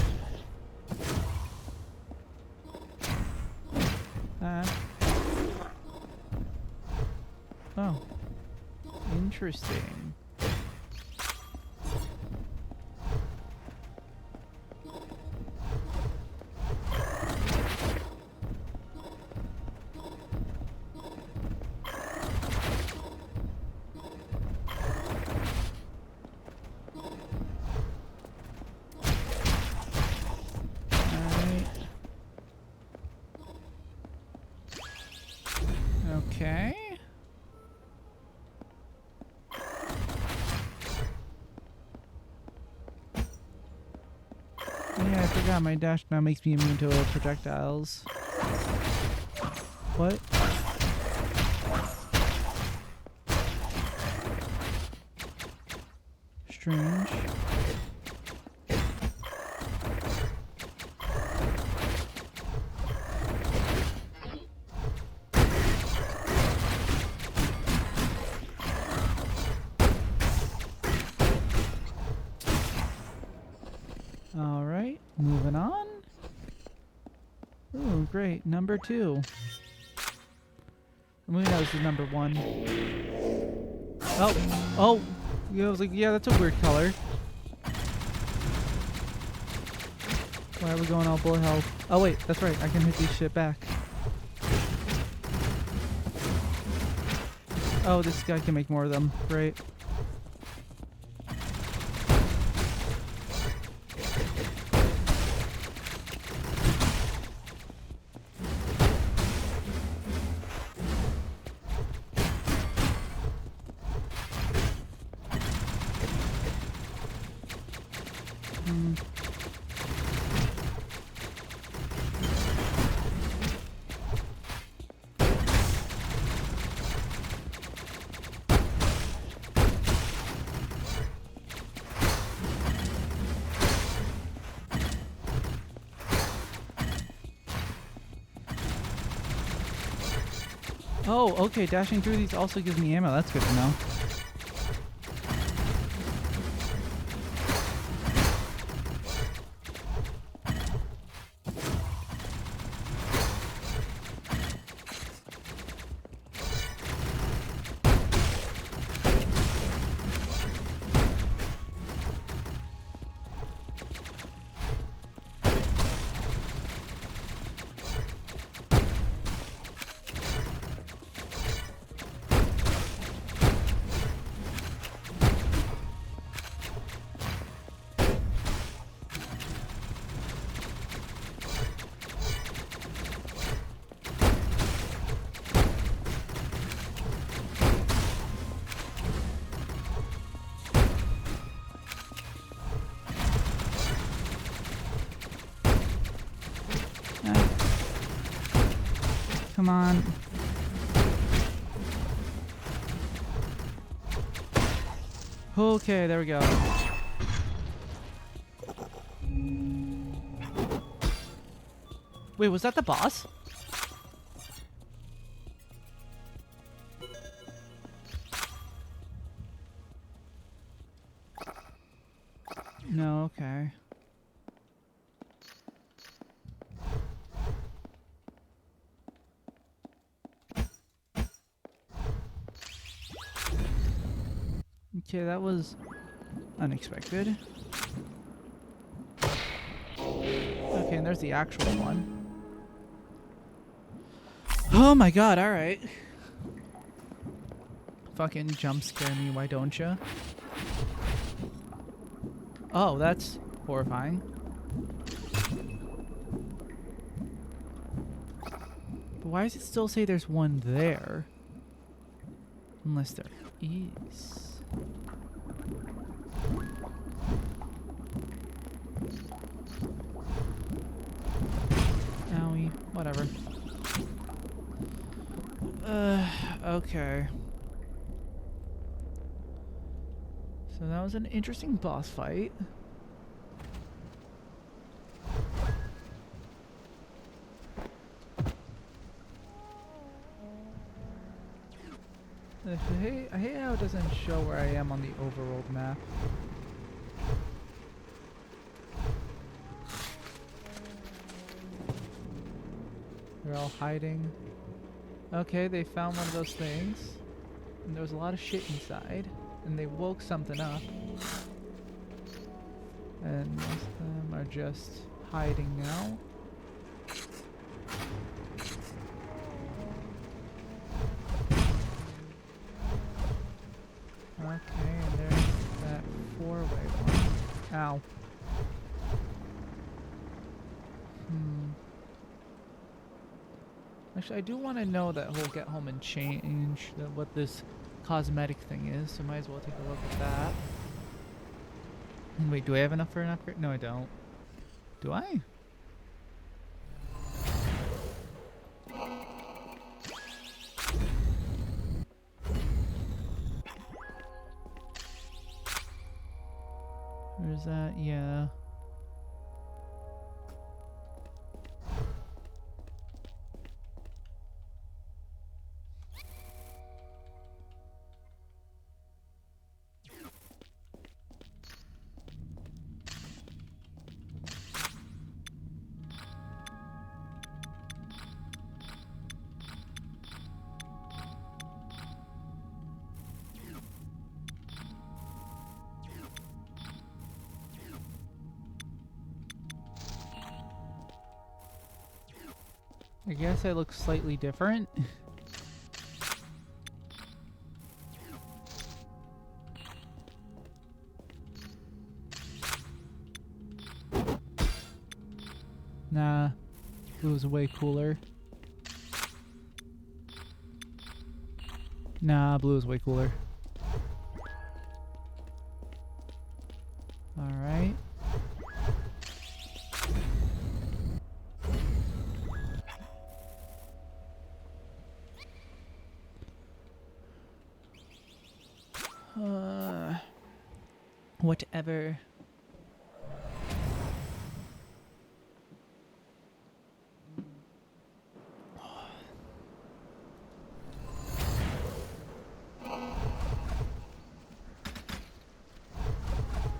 Oh, interesting. Okay. Yeah, I forgot my dash now makes me immune to projectiles. What? Strange. Alright, moving on. Ooh, great. Number 2. I mean, that was the number 1. Oh! Yeah, I was like, yeah, that's a weird color. Why are we going all bullet hell? Oh wait, that's right, I can hit these shit back. Oh, this guy can make more of them. Great. Oh, okay, dashing through these also gives me ammo. That's good to know. Come on. Okay, there we go. Wait, was that the boss? No, okay. Okay, that was unexpected. Okay, and there's the actual one. Oh my god, alright. Fucking jump scare me, why don't ya? Oh, that's horrifying. But why does it still say there's one there? Unless there is. Owie, whatever. Okay. So that was an interesting boss fight. I hate how it doesn't show where I am on the overworld map. They're all hiding. Okay, they found one of those things. And there was a lot of shit inside. And they woke something up. And most of them are just hiding now. Okay, and there's that four-way one. Ow. Actually, I do want to know that whole get home and change what this cosmetic thing is, so might as well take a look at that. Wait, do I have enough for an upgrade? No, I don't. Do I? Where's that? Yeah. I guess I look slightly different. Nah, blue is way cooler. Nah, blue is way cooler. Alright. Whatever.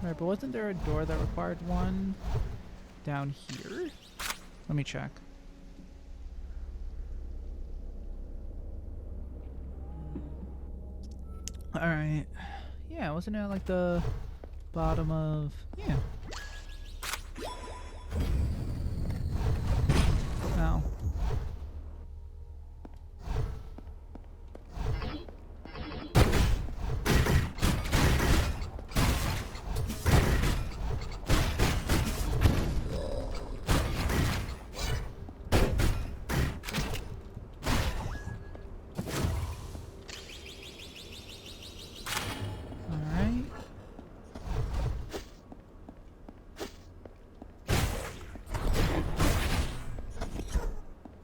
Right, but wasn't there a door that required one down here? Let me check. Alright. Yeah, wasn't it like the bottom of... Yeah. Ow.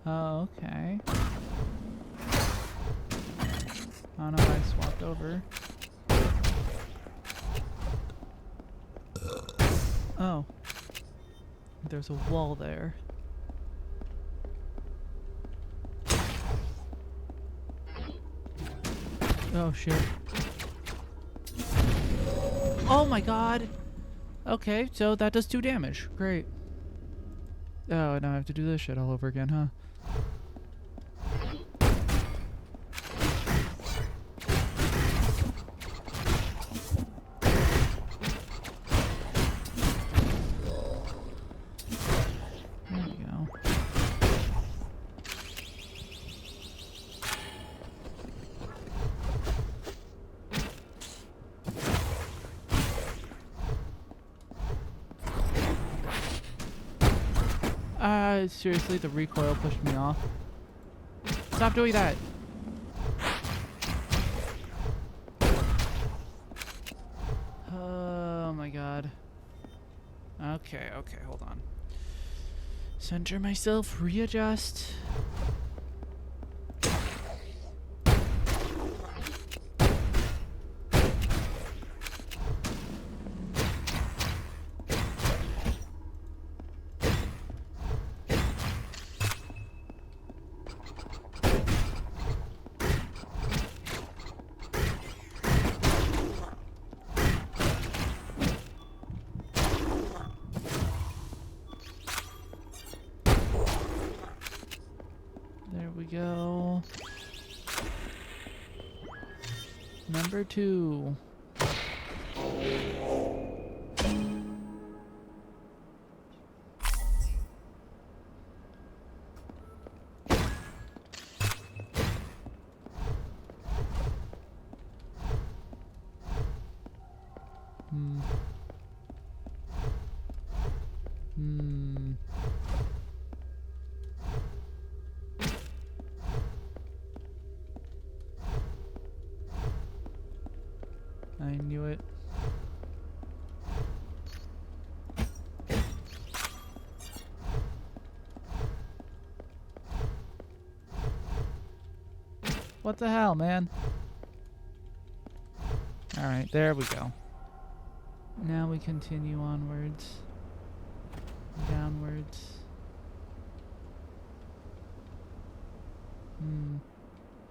Oh, okay. Oh no, I swapped over. Oh. There's a wall there. Oh shit. Oh my god! Okay, so that does 2 damage. Great. Oh, now I have to do this shit all over again, huh? Seriously, the recoil pushed me off. Stop doing that! Oh my god. Okay, hold on. Center myself, readjust. There we go. Number 2. I knew it. What the hell, man? Alright, there we go. Now we continue onwards. Downwards.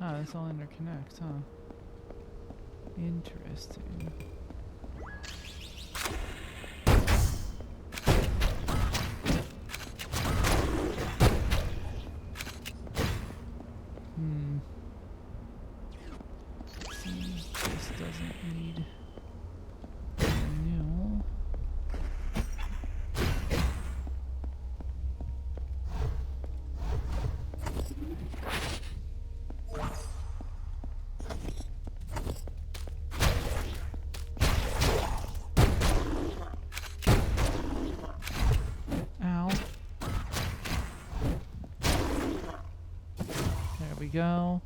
Oh, this all interconnects, huh? Interesting. This doesn't need renewal. Ow. There we go.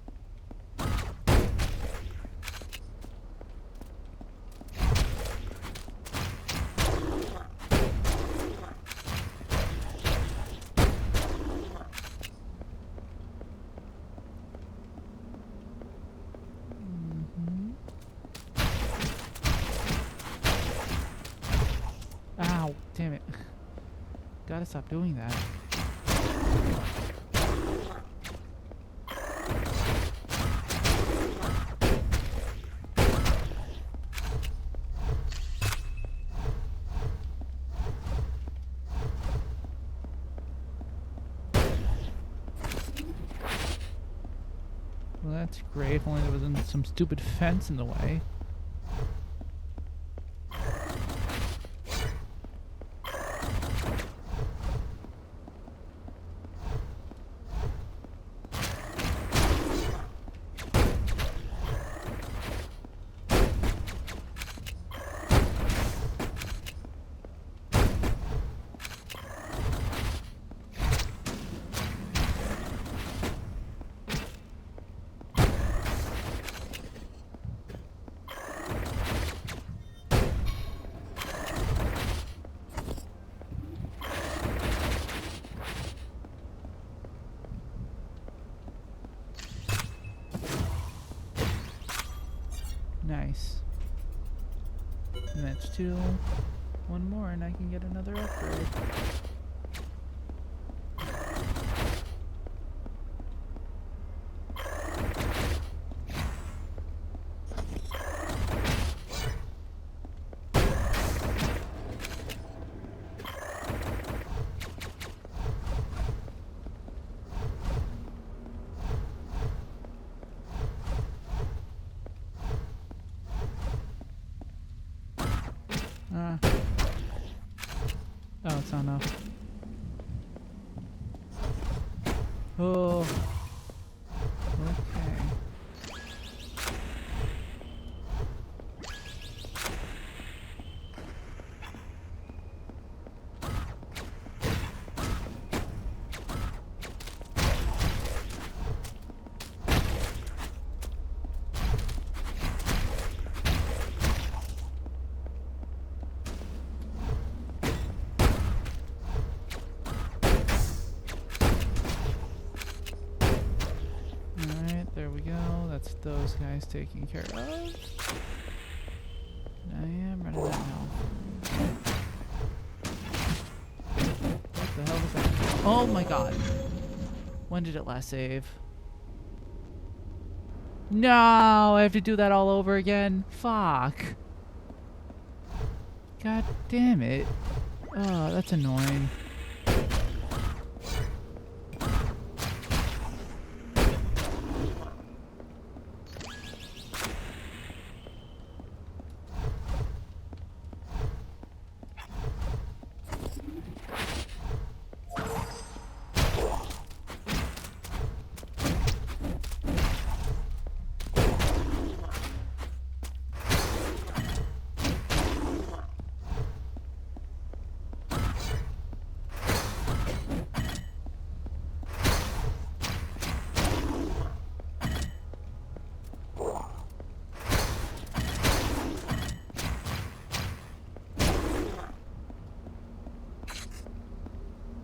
Ow, damn it. Gotta stop doing that. Well, that's great. If only there wasn't some stupid fence in the way. Nice. And that's 2. One more and I can get another upgrade. Oh, it's on off. Oh. Okay. we go. That's those guys taken care of. I am running out of health. What the hell was that? Oh my god. When did it last save? No, I have to do that all over again. Fuck. God damn it. Oh, that's annoying.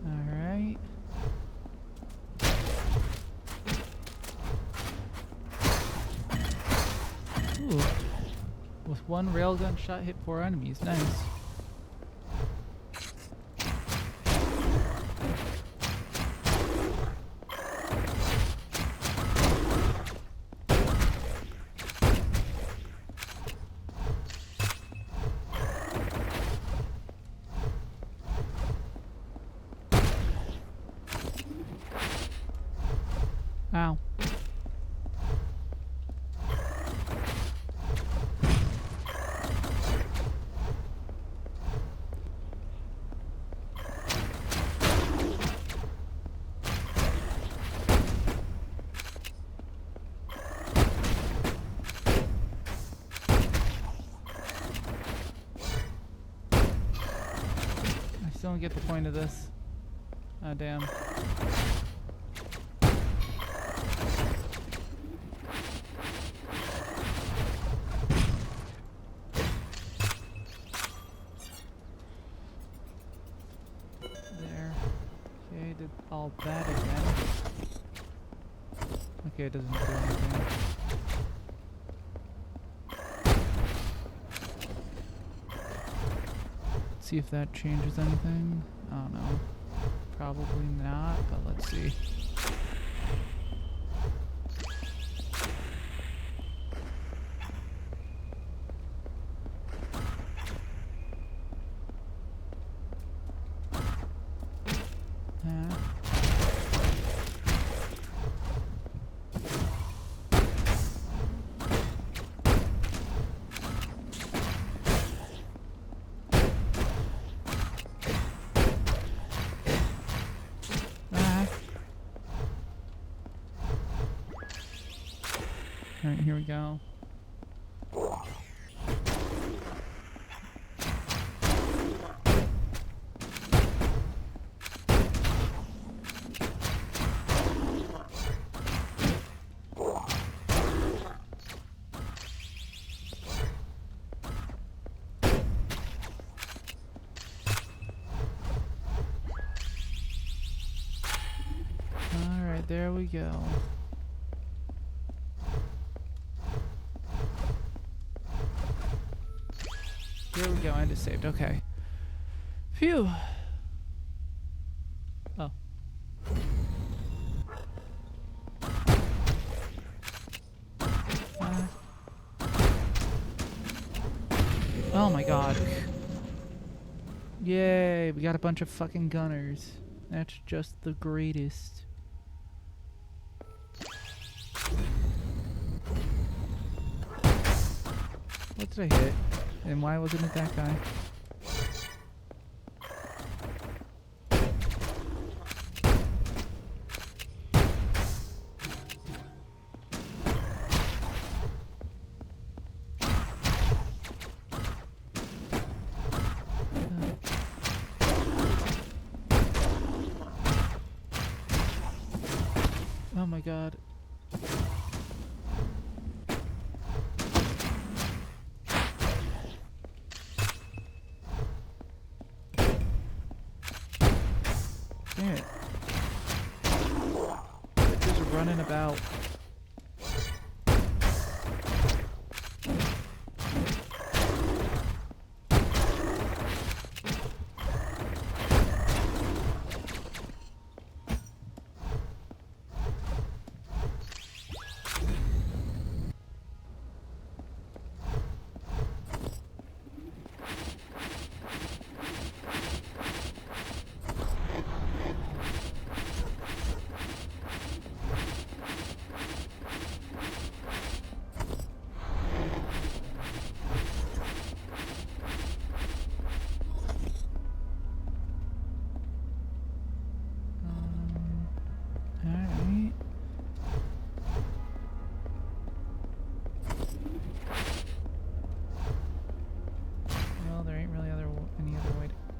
Alright. Ooh. With one railgun shot, hit 4 enemies. Nice. Ow. I still don't get the point of this. Oh, damn. There. Okay, did all that again. Okay, it doesn't do anything. See if that changes anything. I don't know. Probably not, but let's see. Alright, here we go. Alright, there we go. Here we go, and it's saved. Okay. Phew. Oh. Oh my god. Yay, we got a bunch of fucking gunners. That's just the greatest. What did I hit? And why wasn't it that guy? Oh my god. Damn it. They're just running about.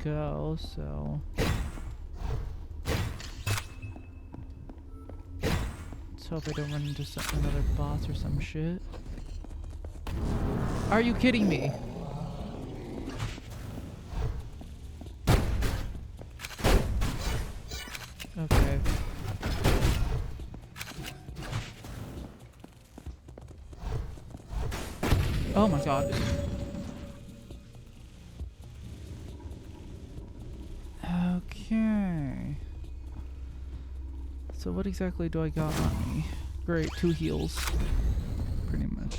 go, so let's hope I don't run into another boss or some shit. Are you kidding me? Okay. Oh my god. Okay. So what exactly do I got on me? Great, 2 heals. Pretty much.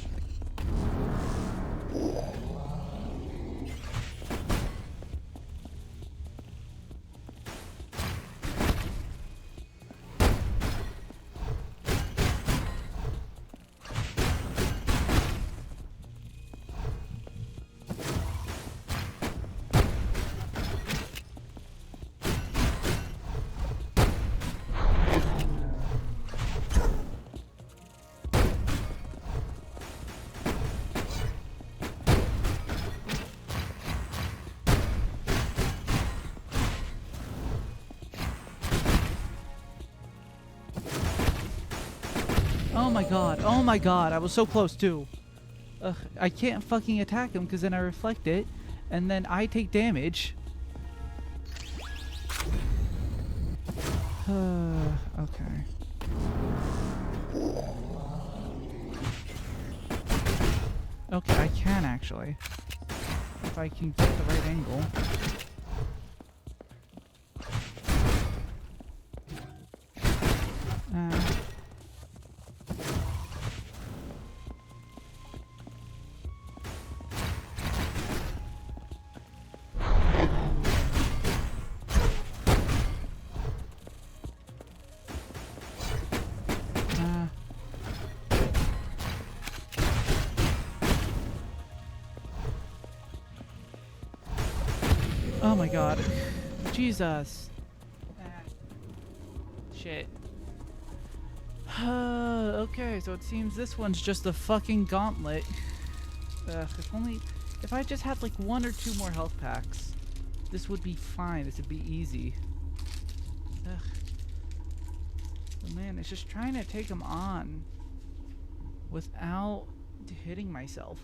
Oh my god, I was so close too. Ugh, I can't fucking attack him because then I reflect it, and then I take damage. Okay. Okay, I can actually. If I can get the right angle. Oh my god. Jesus. Shit. Okay, so it seems this one's just a fucking gauntlet. If I just had like 1 or 2 more health packs, this would be fine. This would be easy. Ugh. But man, it's just trying to take him on without hitting myself.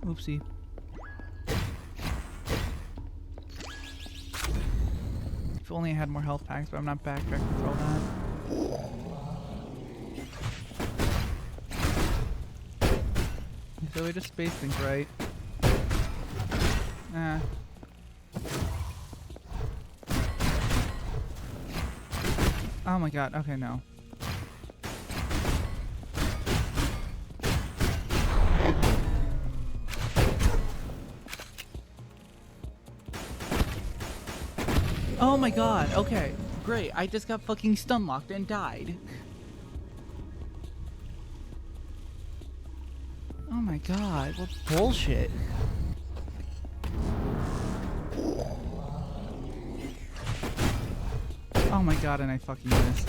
Oopsie. If only I had more health packs, but I'm not backtracking for all that. So we just space things right. Oh my god, okay, no. Oh my god, okay, great. I just got fucking stun locked and died. Oh my god, what bullshit. Oh my god, and I fucking missed.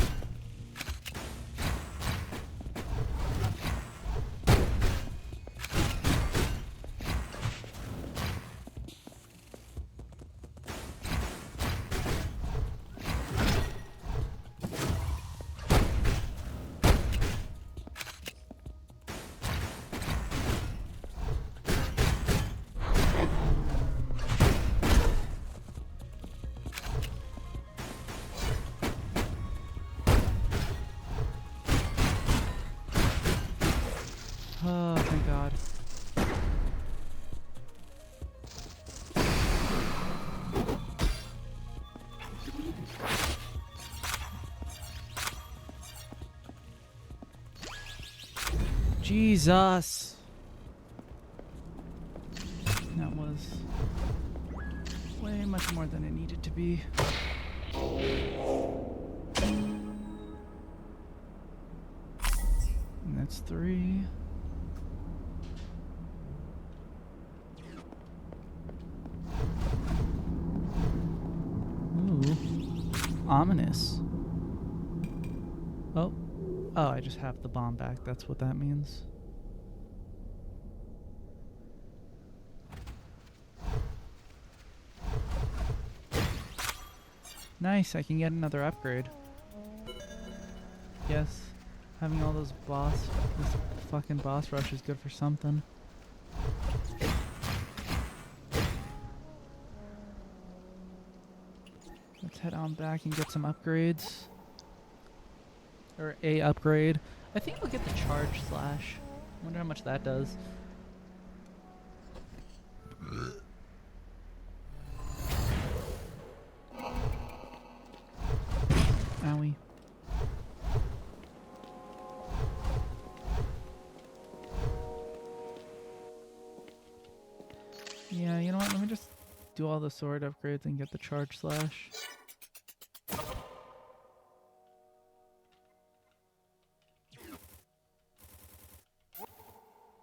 Oh, thank God. Jesus. That was way much more than it needed to be. And that's 3. Ooh. Ominous. Oh. Oh, I just have the bomb back. That's what that means. Nice, I can get another upgrade. Yes, having all those this fucking boss rush is good for something. Let's head on back and get some upgrades. Or a upgrade. I think I'll get the charge slash. Wonder how much that does. Owie. Yeah, you know what? Let me just do all the sword upgrades and get the charge slash.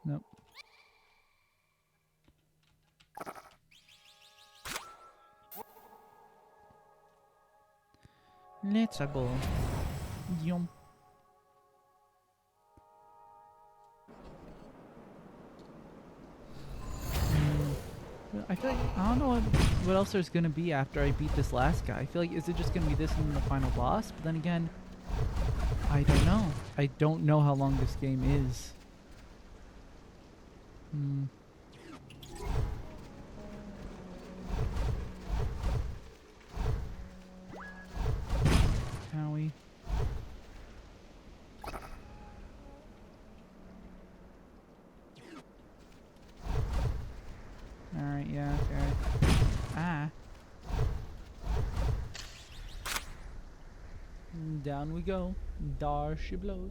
Nope. Let's go. Yum. I feel like I don't know what else there's gonna be after I beat this last guy. I feel like is it just gonna be this and then the final boss? But then again, I don't know. I don't know how long this game is. Howie. Alright, yeah, okay. Ah. Down we go. There she blows.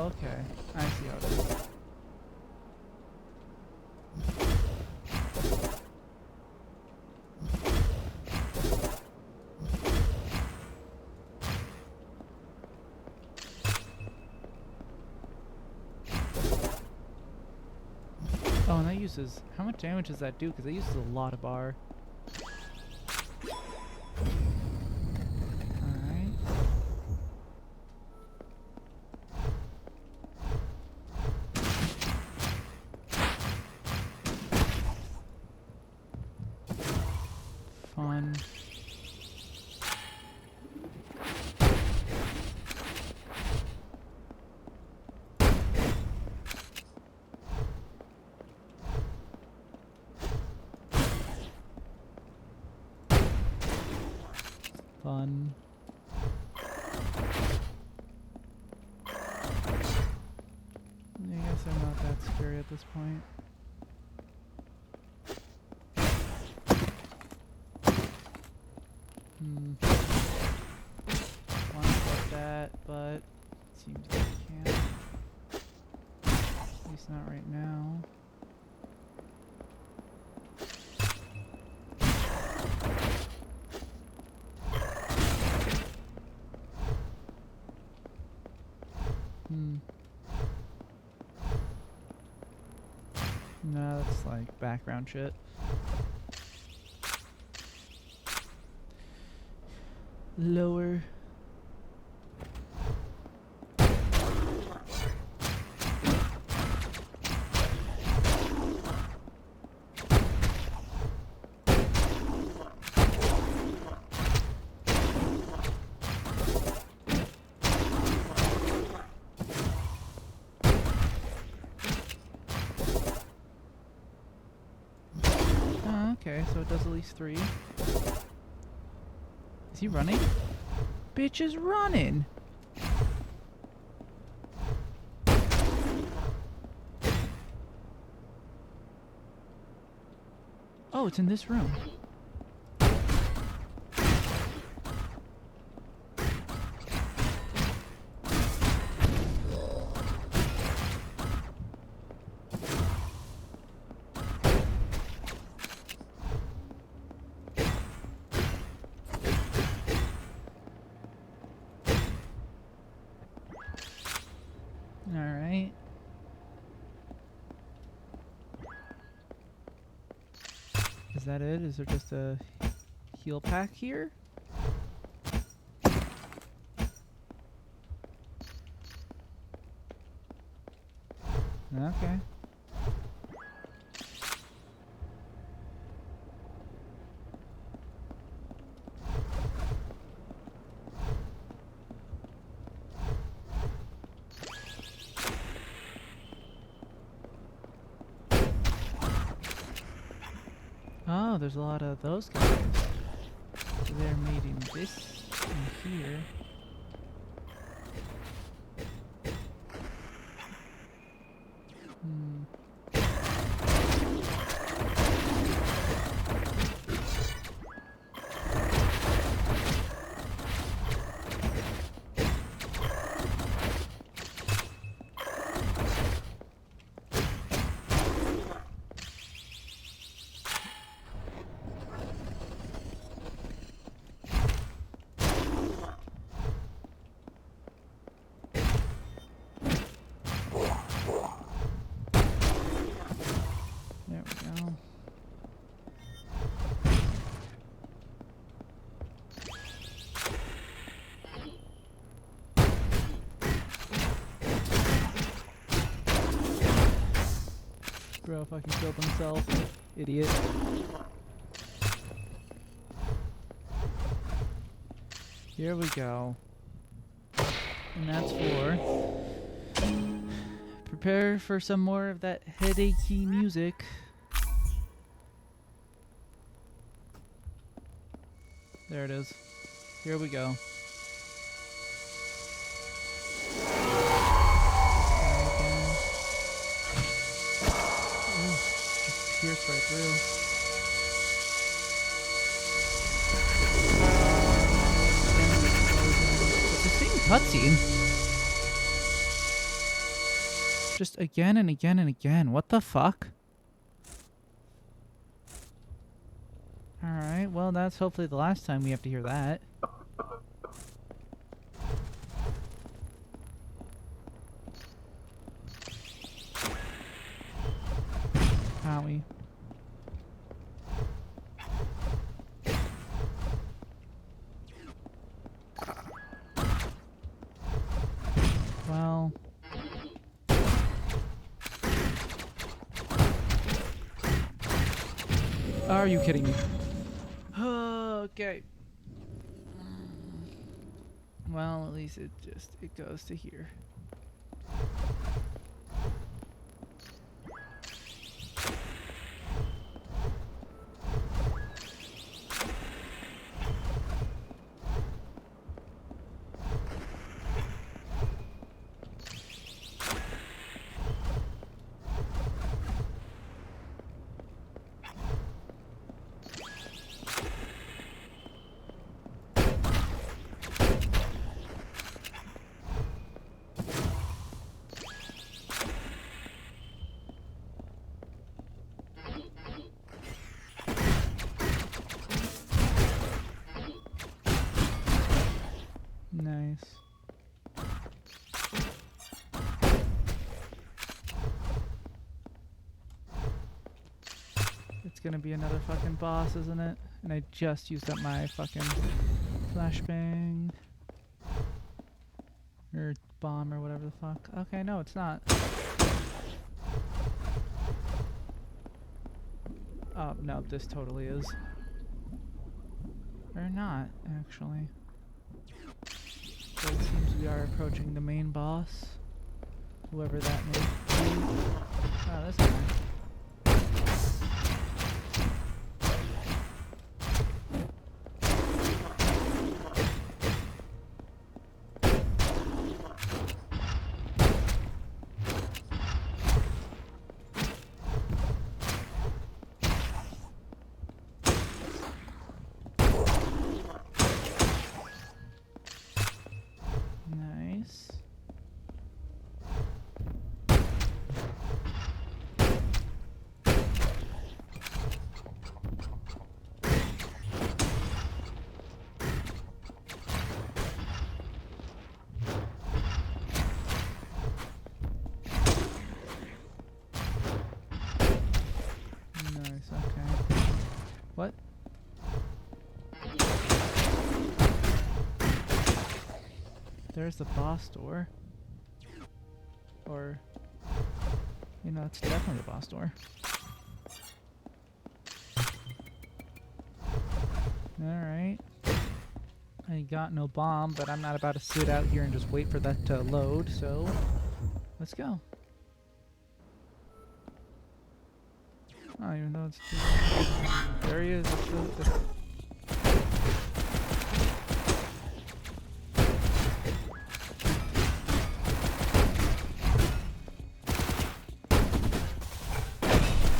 Okay, I see how it is. Oh, and that uses... How much damage does that do? Because that uses a lot of bar. Fun. Fun. I guess I'm not that scary at this point. Want to get that, but it seems like I can't. At least not right now. No, that's like background shit. Lower. Okay, so it does at least 3. Is he running? bitch is running? Oh, it's in this room. Alright. Is that it? Is there just a heal pack here? Okay. Oh, there's a lot of those guys. So they're made in this in here. There we go. Bro fucking killed himself. Idiot. Here we go. And that's for... Prepare for some more of that headachy music. There it is. Here we go. Ooh, just pierced right through. It's the same cutscene. Just again and again and again. What the fuck? Alright, well that's hopefully the last time we have to hear that. Owie. Well... Are you kidding me? Okay. Well, at least it goes to here. Nice. It's gonna be another fucking boss, isn't it? And I just used up my fucking flashbang. Or bomb or whatever the fuck. Okay, no, it's not. Oh, no, this totally is. Or not, actually. So it seems we are approaching the main boss. Whoever that may be. Oh, this guy. there's the boss door. Or, you know, it's definitely the boss door. Alright. I got no bomb, but I'm not about to sit out here and just wait for that to load, so let's go. Oh, even though it's there he is.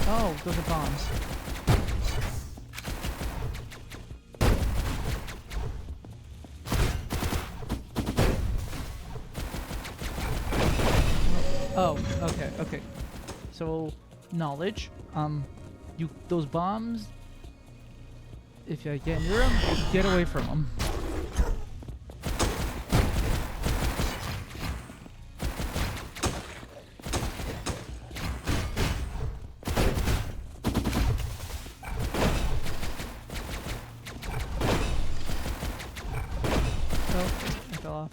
Oh, those are bombs. Oh, okay. So, knowledge. Those bombs, if you get near them, get away from them. Oh, I fell off.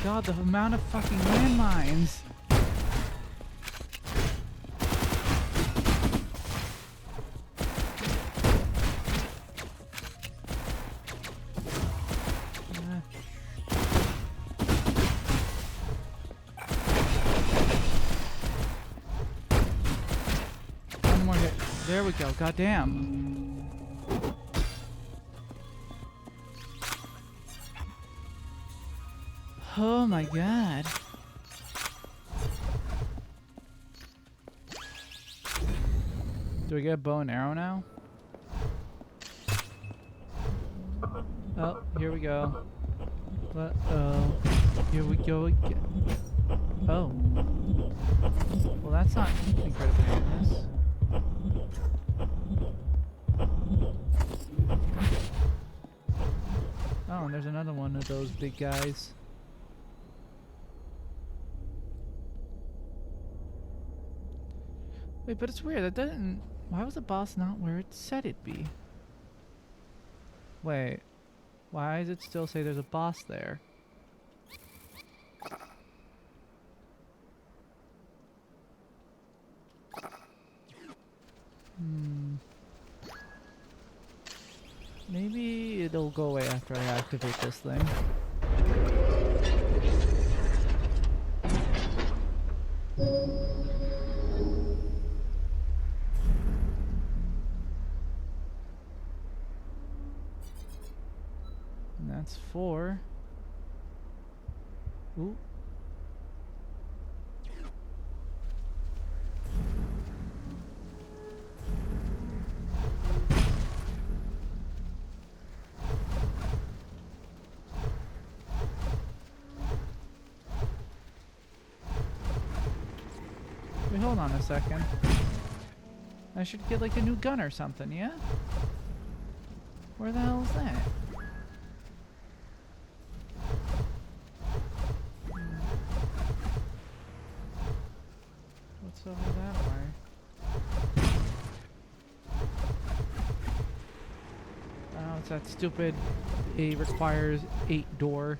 God, the amount of fucking landmines. One more hit. There we go. Goddamn. Oh my god. Do we get a bow and arrow now? Oh, here we go. Uh-oh. Here we go again. Oh. Well, that's not incredibly ominous. Oh, and there's another one of those big guys. Wait, but it's weird. That doesn't... Why was the boss not where it said it'd be? Wait. Why does it still say there's a boss there? Maybe it'll go away after I activate this thing. And that's 4. Ooh. Wait, hold on a second. I should get like a new gun or something, yeah? Where the hell is that? What's over that way? Oh, it's that stupid it requires 8 door.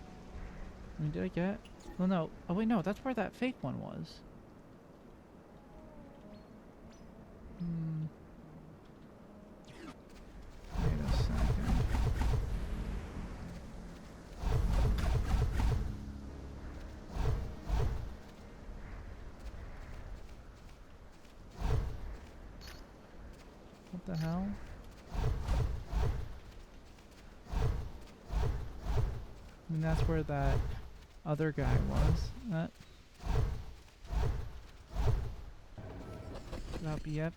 I mean, did I get? Well, no. Oh wait, no. That's where that fake one was. Wait a second. What the hell? I mean, that's where that other guy was. Yep.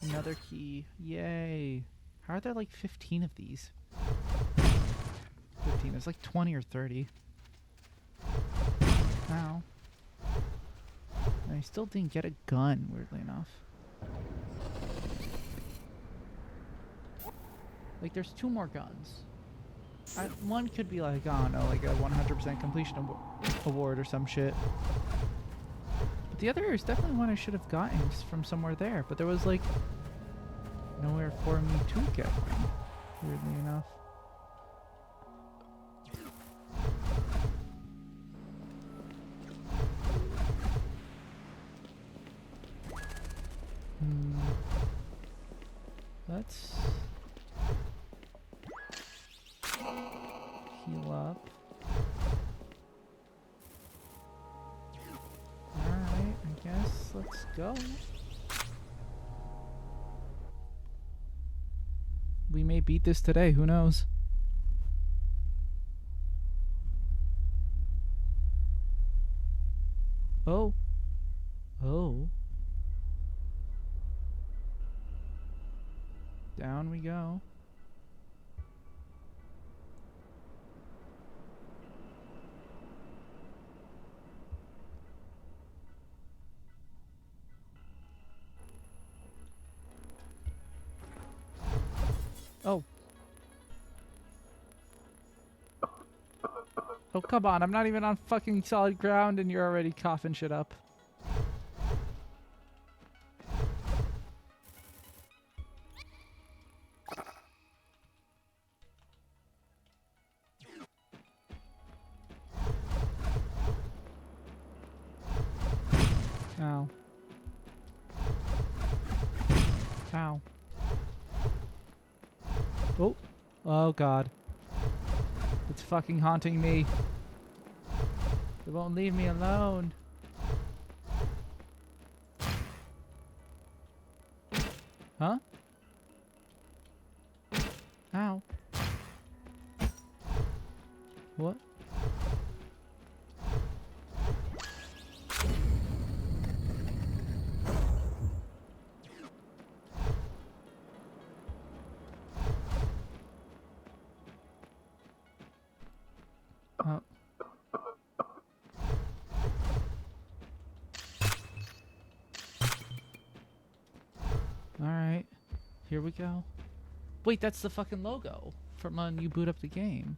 Another key. Yay. How are there like 15 of these? 15. There's like 20 or 30. Ow. And I still didn't get a gun, weirdly enough. Like, there's 2 more guns. One could be like, I don't know, like a 100% completion award or some shit. But the other is definitely one I should have gotten from somewhere there. But there was like nowhere for me to get one, weirdly enough. Let's heal up. Alright, I guess let's go. We may beat this today, who knows? Oh. Oh. Down we go. Oh. Oh, come on. I'm not even on fucking solid ground and you're already coughing shit up. Ow. Ow. Oh. Oh, God. It's fucking haunting me. It won't leave me alone. Huh? Ow. What? Oh. Alright. Here we go. Wait, that's the fucking logo from when you boot up the game.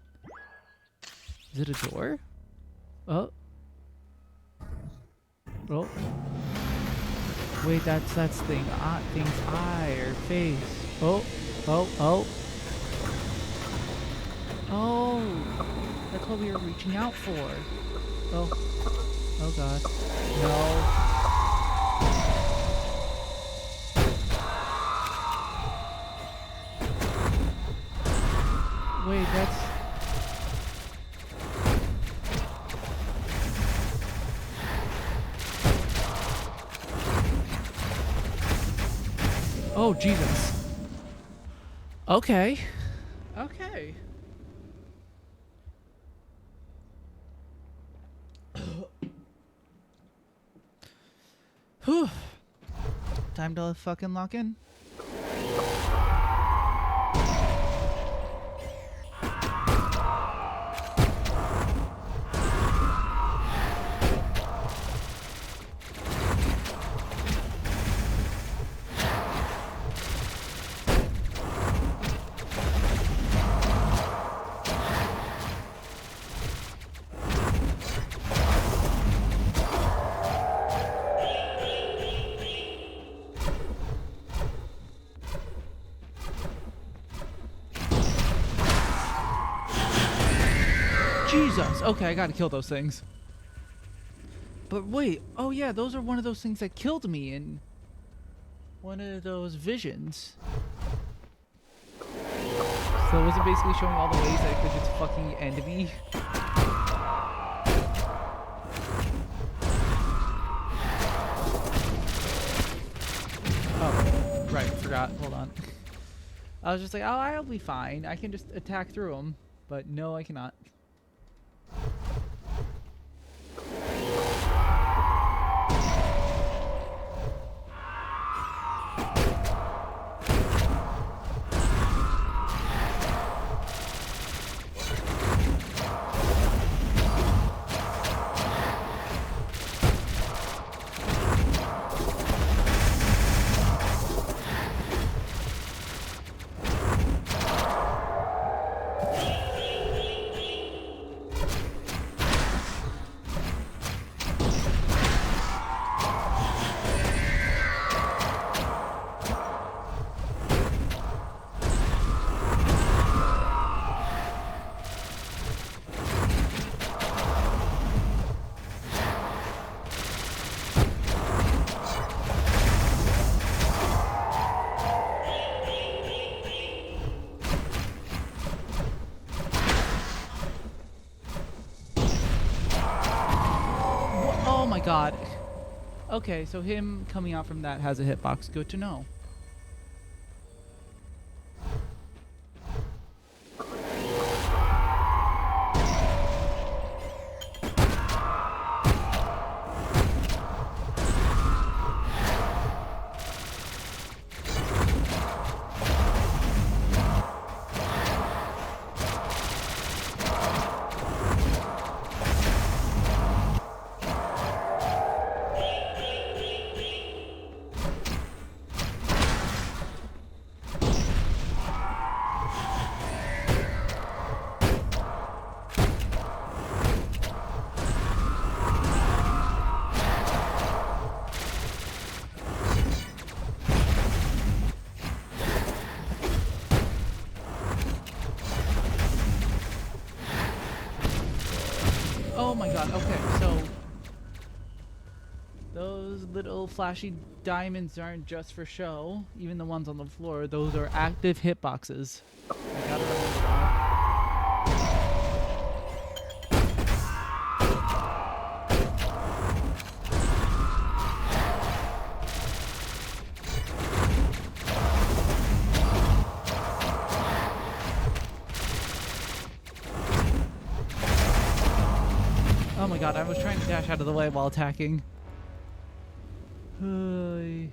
Is it a door? Oh. Oh. Wait, that's thing's eye or face. Oh. Oh. Oh. Oh. That's what we were reaching out for. Oh. Oh, God. No. Wait, that's... Oh, Jesus. Okay. Okay. Whew. Time to fucking lock in. Jesus. Okay, I gotta kill those things. But wait. Oh yeah, those are one of those things that killed me in one of those visions. So was it basically showing all the ways that it could just fucking end me? Oh, right. Forgot. Hold on. I was just like, oh, I'll be fine. I can just attack through them. But no, I cannot. god. Okay, so him coming out from that has a hitbox. Good to know. Oh my god, okay, so those little flashy diamonds aren't just for show. Even the ones on the floor, those are active hitboxes. I gotta remember that. Oh my god, I was trying to dash out of the way while attacking. Hey.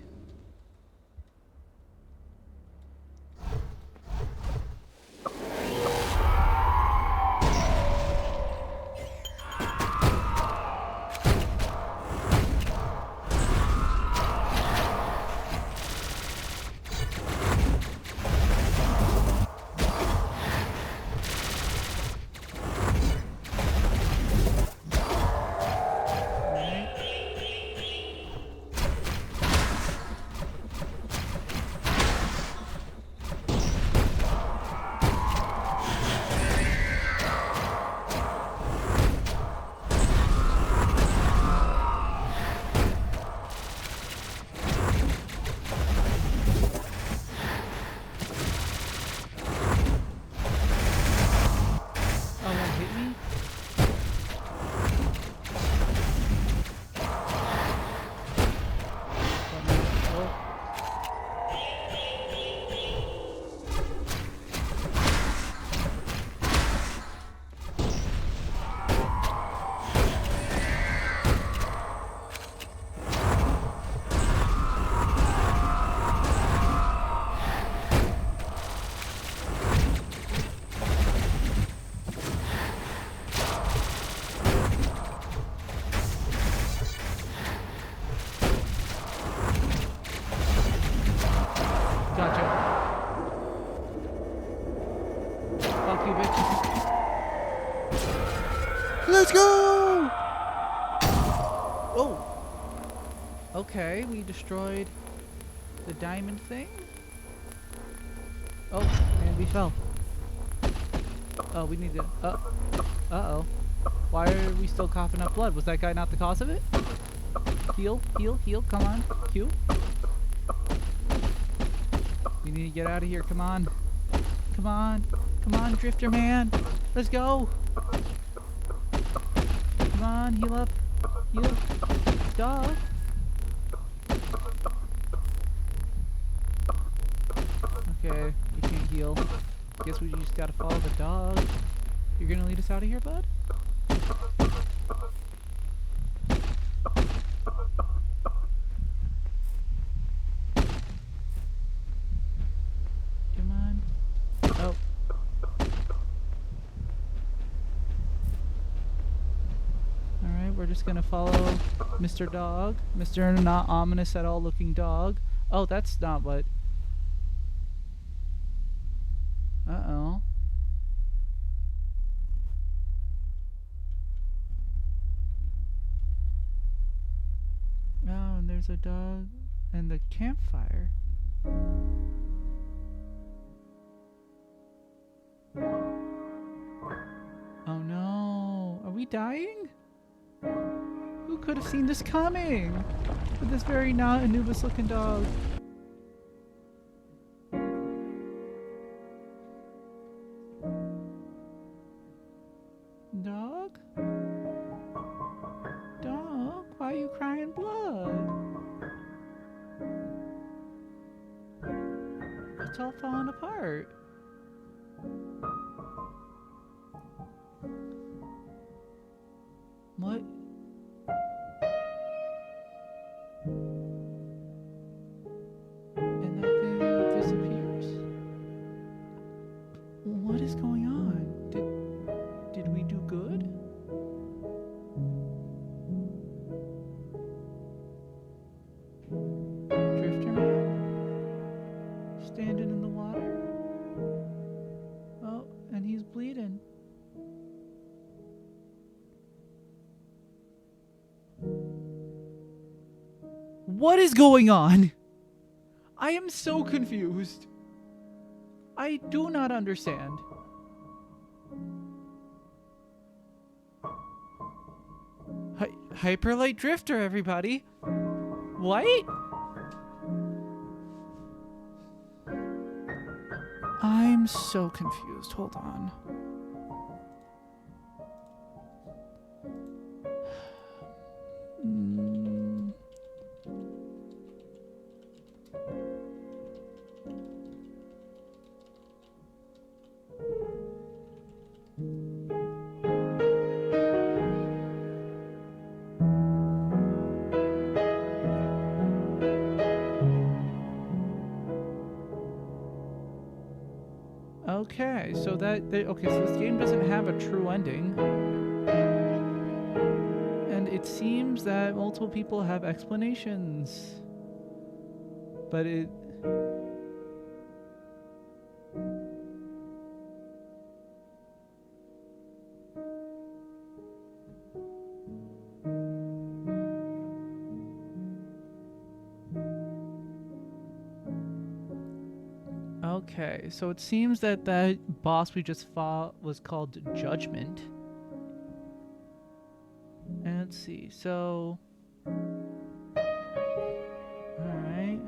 Let's go! Oh! Okay, we destroyed the diamond thing. Oh, and we fell. Oh, we need to... uh-oh. Why are we still coughing up blood? Was that guy not the cause of it? Heal, heal, heal. Come on. Q. We need to get out of here. Come on. Come on. Come on, Drifter Man. Let's go. Come on, heal up. Heal up. Dog. Okay, we can't heal. Guess we just gotta follow the dog. You're gonna lead us out of here, bud? Come on. Oh. Alright, we're just gonna follow Mr. Dog. Mr. Not ominous at all looking dog. Oh, that's not what... Uh-oh. Oh, and there's a dog and the campfire. Oh no. Are we dying? Who could have seen this coming? With this very not Anubis looking dog. Dog? Dog? Why are you It's all falling apart. What? And that thing disappears? What is going on? Did we do good? Drifter man? Standing in the water? Oh, and he's bleeding. What is going on? I am so confused. I do not understand. Hyperlight Drifter, everybody. What? I'm so confused. Hold on. Okay, so okay, so this game doesn't have a true ending. And it seems that multiple people have explanations. But it... Okay, so it seems that that boss we just fought was called Judgment. And let's see, so... Alright.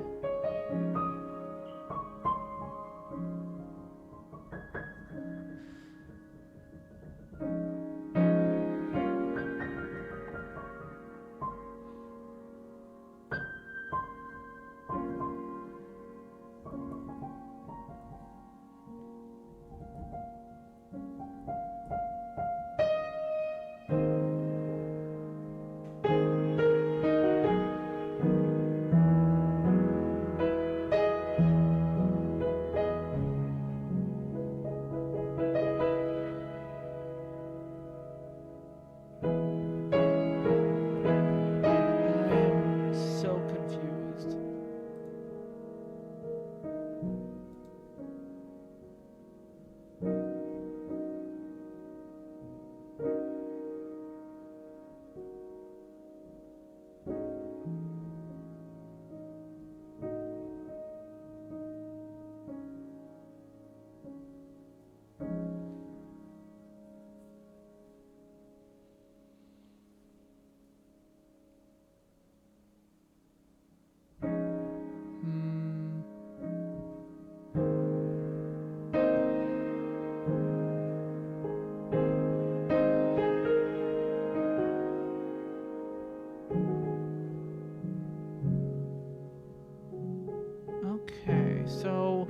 Okay, so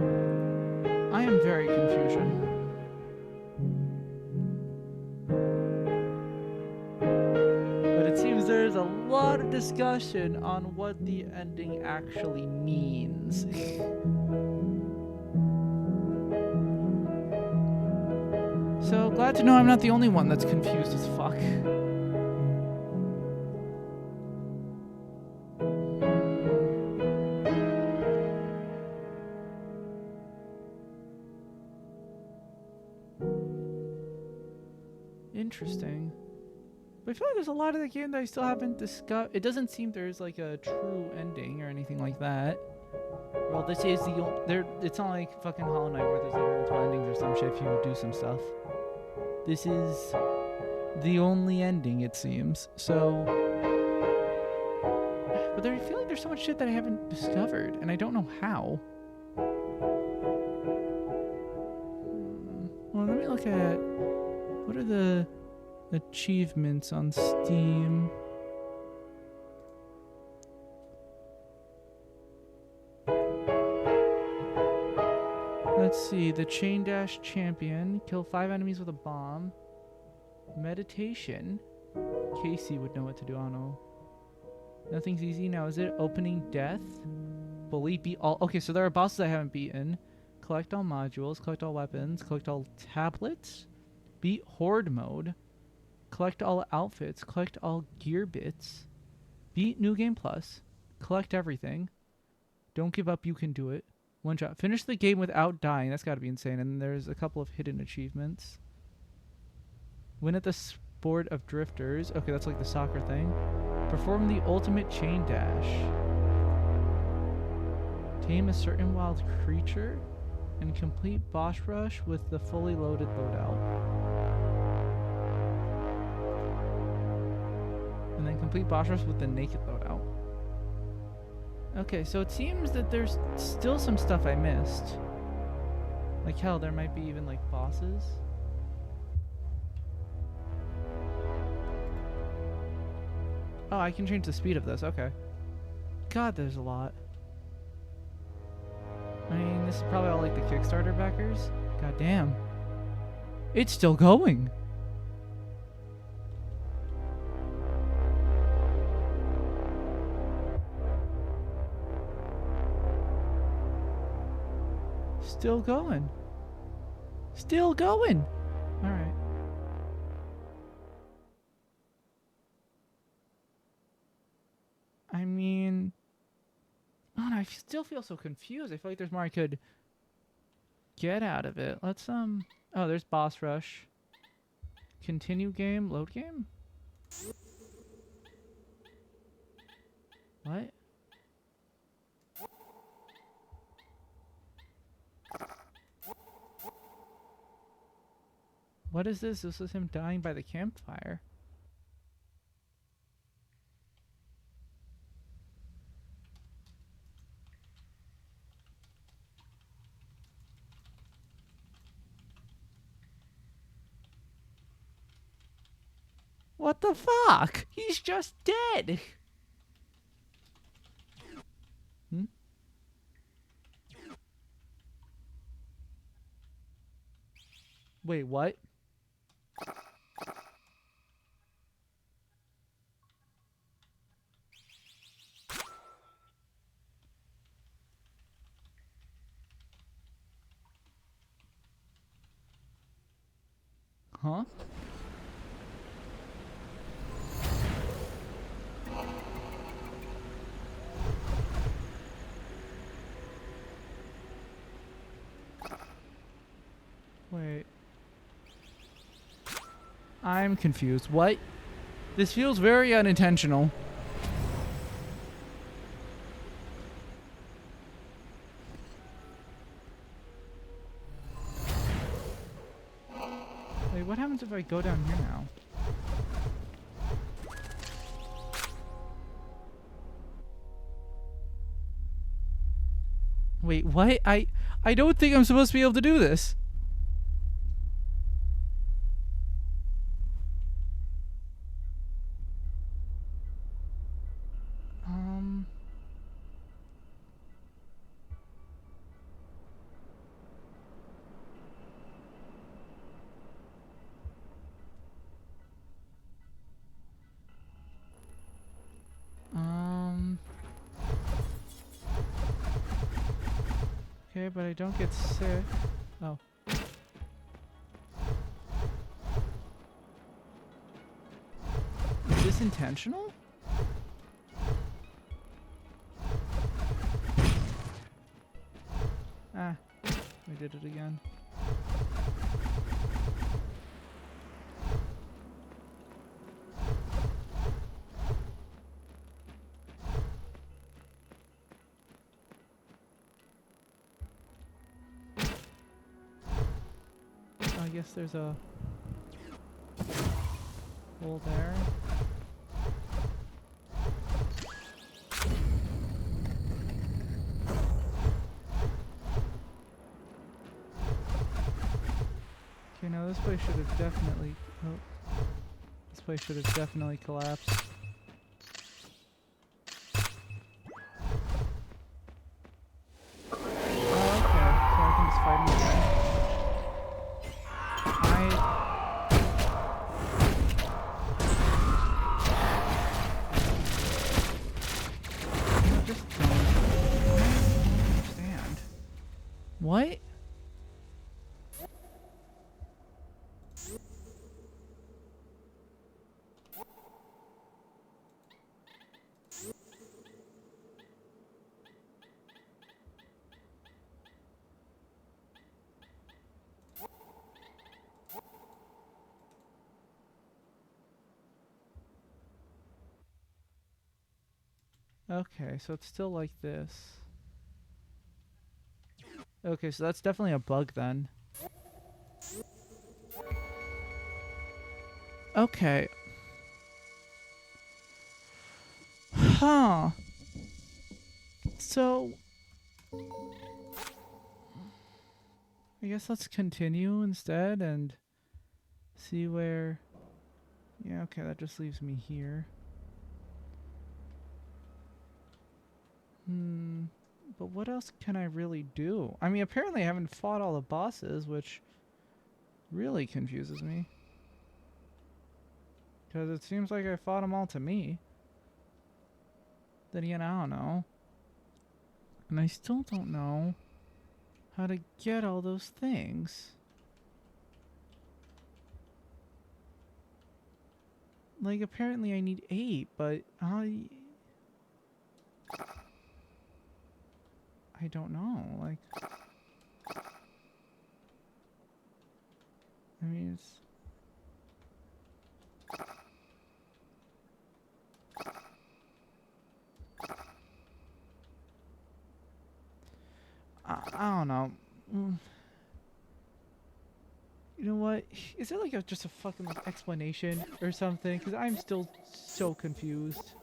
I am very confusion. But it seems there's a lot of discussion on what the ending actually means. So glad to know I'm not the only one that's confused as fuck. Interesting. But I feel like there's a lot of the game that I still haven't discussed. It doesn't seem there's like a true ending or anything like that. Well, this is the it's not like fucking Hollow Knight where there's like multiple endings or some shit if you do some stuff. This is the only ending, it seems. So, but I feel like there's so much shit that I haven't discovered, and I don't know how. Well, let me look at what are the achievements on Steam. let's see. The Chain Dash Champion. Kill 5 enemies with a bomb. Meditation. Casey would know what to do. I don't know. Nothing's easy now, is it? Opening Death. Bully. Beat all. Okay, so there are bosses I haven't beaten. Collect all modules. Collect all weapons. Collect all tablets. Beat Horde Mode. Collect all outfits. Collect all gear bits. Beat New Game Plus. Collect everything. Don't give up, you can do it. One shot. Finish the game without dying. That's got to be insane. And there's a couple of hidden achievements. Win at the Sport of Drifters. Okay, that's like the soccer thing. Perform the ultimate chain dash. Tame a certain wild creature. And complete boss rush with the fully loaded loadout. And then complete boss rush with the naked loadout. Okay, so it seems that there's still some stuff I missed. Like hell, there might be even like bosses. Oh, I can change the speed of this, okay. God, there's a lot. I mean, this is probably all like the Kickstarter backers. God damn. It's still going. Still going. Still going. All right. I mean, oh, no, I still feel so confused. I feel like there's more I could get out of it. Let's oh, there's boss rush. Continue game, load game. What? What is this? This is him dying by the campfire. What the fuck? He's just dead. Hmm? Wait, what? Huh? Wait. I'm confused. What? This feels very unintentional. Wait, what happens if I go down here now? Wait, what? I don't think I'm supposed to be able to do this. Okay, but I don't get sick. Oh. Is this intentional? Ah, we did it again. I guess there's a hole there. Okay, now this place should have definitely... Oh. This place should have definitely collapsed. Oh, okay. So I can just fight him. What? Okay, so it's still like this. Okay, so that's definitely a bug then. Okay. Huh. So I guess let's continue instead and see where... Yeah, okay, that just leaves me here. But what else can I really do? I mean, apparently I haven't fought all the bosses, which really confuses me. Because it seems like I fought them all to me. Then again, I don't know. And I still don't know how to get all those things. Like, apparently I need 8, but I don't know. Like, I mean, it's... I don't know. You know what? Is there like just a fucking like, explanation or something? Because I'm still so confused.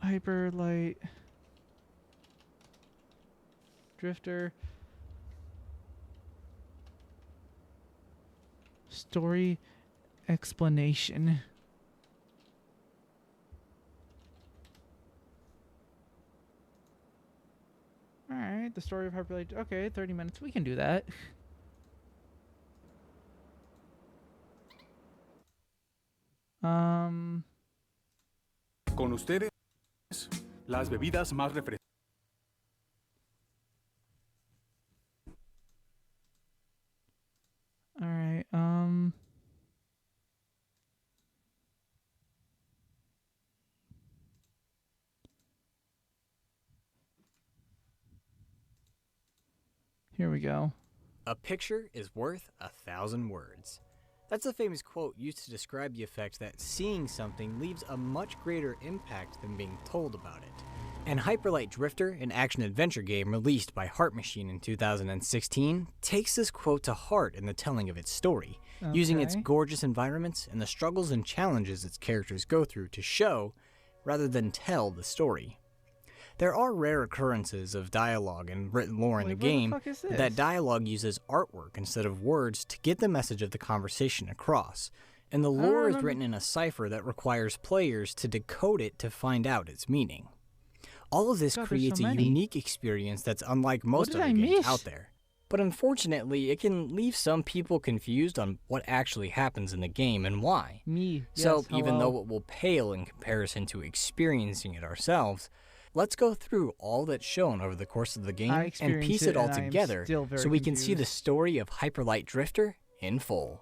Hyper light drifter story explanation. All right, the story of hyper light. Okay, 30 minutes. We can do that. Con ustedes, las bebidas más refrescantes. All right. Here we go. A picture is worth 1,000 words. That's a famous quote used to describe the effect that seeing something leaves a much greater impact than being told about it. And Hyperlight Drifter, an action-adventure game released by Heart Machine in 2016, takes this quote to heart in the telling of its story, using its gorgeous environments and the struggles and challenges its characters go through to show, rather than tell, the story. There are rare occurrences of dialogue and written lore in the game, but that dialogue uses artwork instead of words to get the message of the conversation across, and the lore is written in a cipher that requires players to decode it to find out its meaning. All of this creates a unique experience that's unlike most other games out there. But unfortunately, it can leave some people confused on what actually happens in the game and why. So even though it will pale in comparison to experiencing it ourselves, let's go through all that's shown over the course of the game and piece it all together so we can see the story of Hyperlight Drifter in full.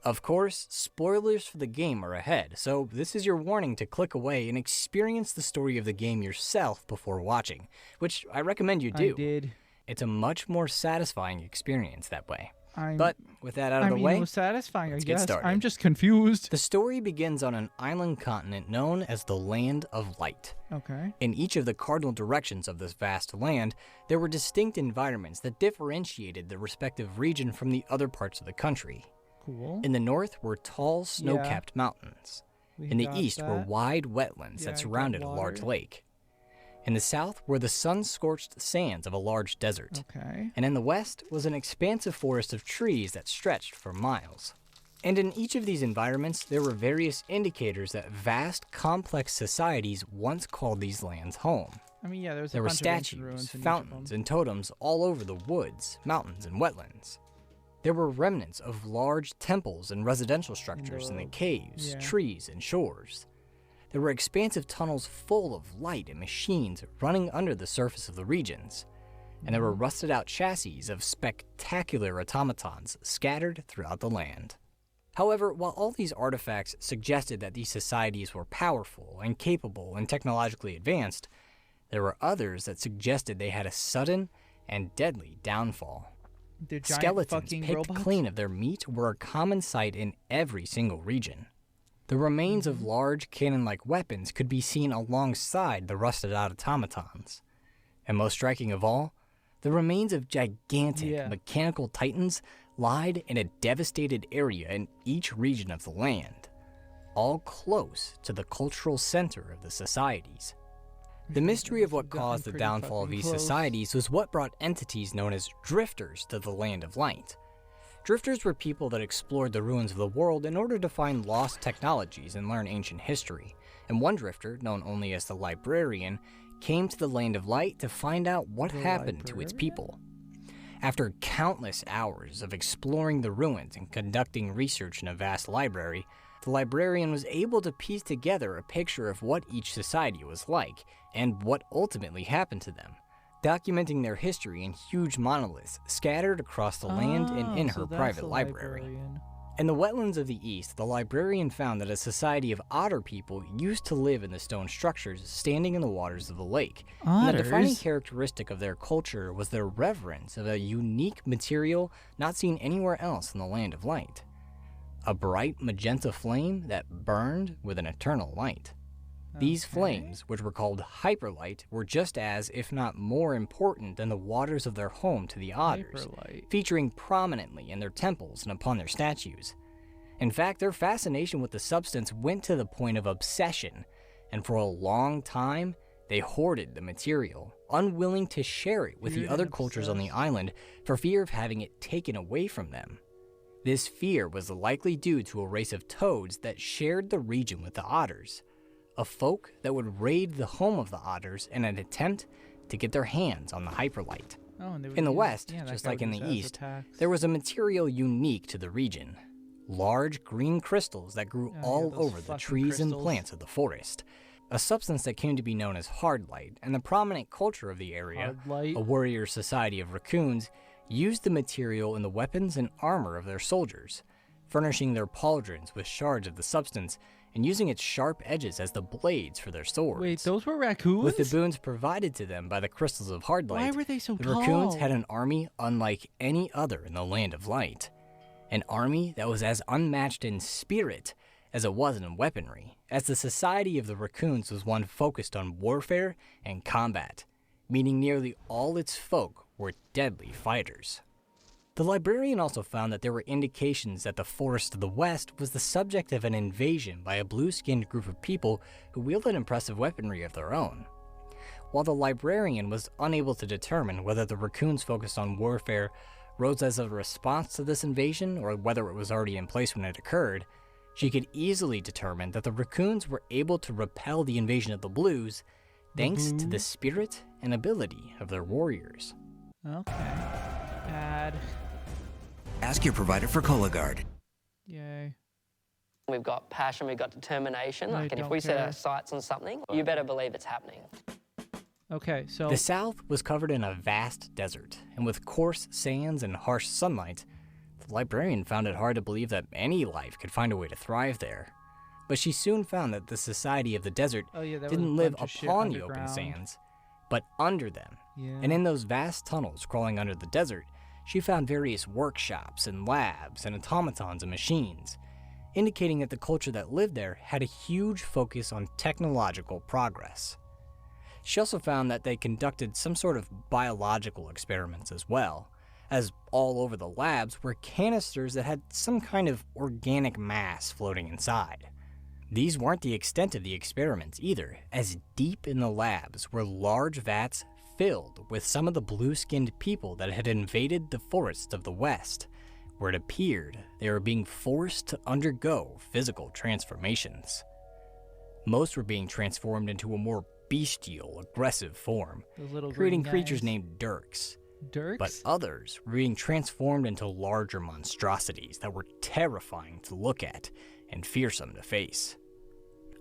Of course, spoilers for the game are ahead, so this is your warning to click away and experience the story of the game yourself before watching, which I recommend you do. It's a much more satisfying experience that way. But with that out of the way, satisfying, let's get started. I'm just confused. The story begins on an island continent known as the Land of Light. Okay. In each of the cardinal directions of this vast land, there were distinct environments that differentiated the respective region from the other parts of the country. Cool. In the north were tall, snow-capped mountains. In the east were wide wetlands that surrounded a large lake. In the south were the sun-scorched sands of a large desert. Okay. And in the west was an expansive forest of trees that stretched for miles. And in each of these environments, there were various indicators that vast, complex societies once called these lands home. I mean, yeah, there's a There were bunch of ancient ruins statues, in each of fountains, them. and totems all over the woods, mountains, and wetlands. There were remnants of large temples and residential structures in the caves, yeah. trees, and shores. There were expansive tunnels full of light and machines running under the surface of the regions. And there were rusted out chassis of spectacular automatons scattered throughout the land. However, while all these artifacts suggested that these societies were powerful and capable and technologically advanced, there were others that suggested they had a sudden and deadly downfall. The giant Skeletons fucking picked robots? clean of their meat were a common sight in every single region. The remains of large cannon-like weapons could be seen alongside the rusted out automatons. And most striking of all, the remains of gigantic mechanical titans lied in a devastated area in each region of the land, all close to the cultural center of the societies. The mystery of what caused the downfall of these societies was what brought entities known as drifters to the Land of Light. Drifters were people that explored the ruins of the world in order to find lost technologies and learn ancient history, and one drifter, known only as the Librarian, came to the Land of Light to find out what happened to its people. After countless hours of exploring the ruins and conducting research in a vast library, the Librarian was able to piece together a picture of what each society was like and what ultimately happened to them, documenting their history in huge monoliths scattered across the land and in her private library. In the wetlands of the east, the Librarian found that a society of otter people used to live in the stone structures standing in the waters of the lake. And the defining characteristic of their culture was their reverence of a unique material not seen anywhere else in the Land of Light. A bright magenta flame that burned with an eternal light. These flames, which were called hyperlight, were just as, if not more important than the waters of their home to the otters, featuring prominently in their temples and upon their statues. In fact, their fascination with the substance went to the point of obsession, and for a long time, they hoarded the material, unwilling to share it with the other cultures on the island for fear of having it taken away from them. This fear was likely due to a race of toads that shared the region with the otters, a folk that would raid the home of the otters in an attempt to get their hands on the hyperlight. In the west, just like in the east, there was a material unique to the region. Large green crystals that grew all over the trees and plants of the forest. A substance that came to be known as hardlight, and the prominent culture of the area, a warrior society of raccoons, used the material in the weapons and armor of their soldiers, furnishing their pauldrons with shards of the substance and using its sharp edges as the blades for their swords. Wait, those were raccoons? With the boons provided to them by the crystals of hardlight, why were they so the tall? raccoons had an army unlike any other in the Land of Light. An army that was as unmatched in spirit as it was in weaponry, as the society of the raccoons was one focused on warfare and combat, meaning nearly all its folk were deadly fighters. The Librarian also found that there were indications that the forest to the west was the subject of an invasion by a blue-skinned group of people who wielded impressive weaponry of their own. While the Librarian was unable to determine whether the raccoons focused on warfare rose as a response to this invasion or whether it was already in place when it occurred, she could easily determine that the raccoons were able to repel the invasion of the blues thanks to the spirit and ability of their warriors. Okay. Add. Ask your provider for Cologuard. Yay. We've got passion, we've got determination. I Like, and if don't we set care. our sights on something, you better believe it's happening. Okay, so The south was covered in a vast desert, and with coarse sands and harsh sunlight, the Librarian found it hard to believe that any life could find a way to thrive there. But she soon found that the society of the desert didn't live upon the open sands, but under them. And in those vast tunnels crawling under the desert, she found various workshops and labs and automatons and machines, indicating that the culture that lived there had a huge focus on technological progress. She also found that they conducted some sort of biological experiments as well, as all over the labs were canisters that had some kind of organic mass floating inside. These weren't the extent of the experiments either, as deep in the labs were large vats filled with some of the blue-skinned people that had invaded the forests of the West, where it appeared they were being forced to undergo physical transformations. Most were being transformed into a more bestial, aggressive form, Those little creating green creatures guys. named Dirks. Dirks? But others were being transformed into larger monstrosities that were terrifying to look at and fearsome to face.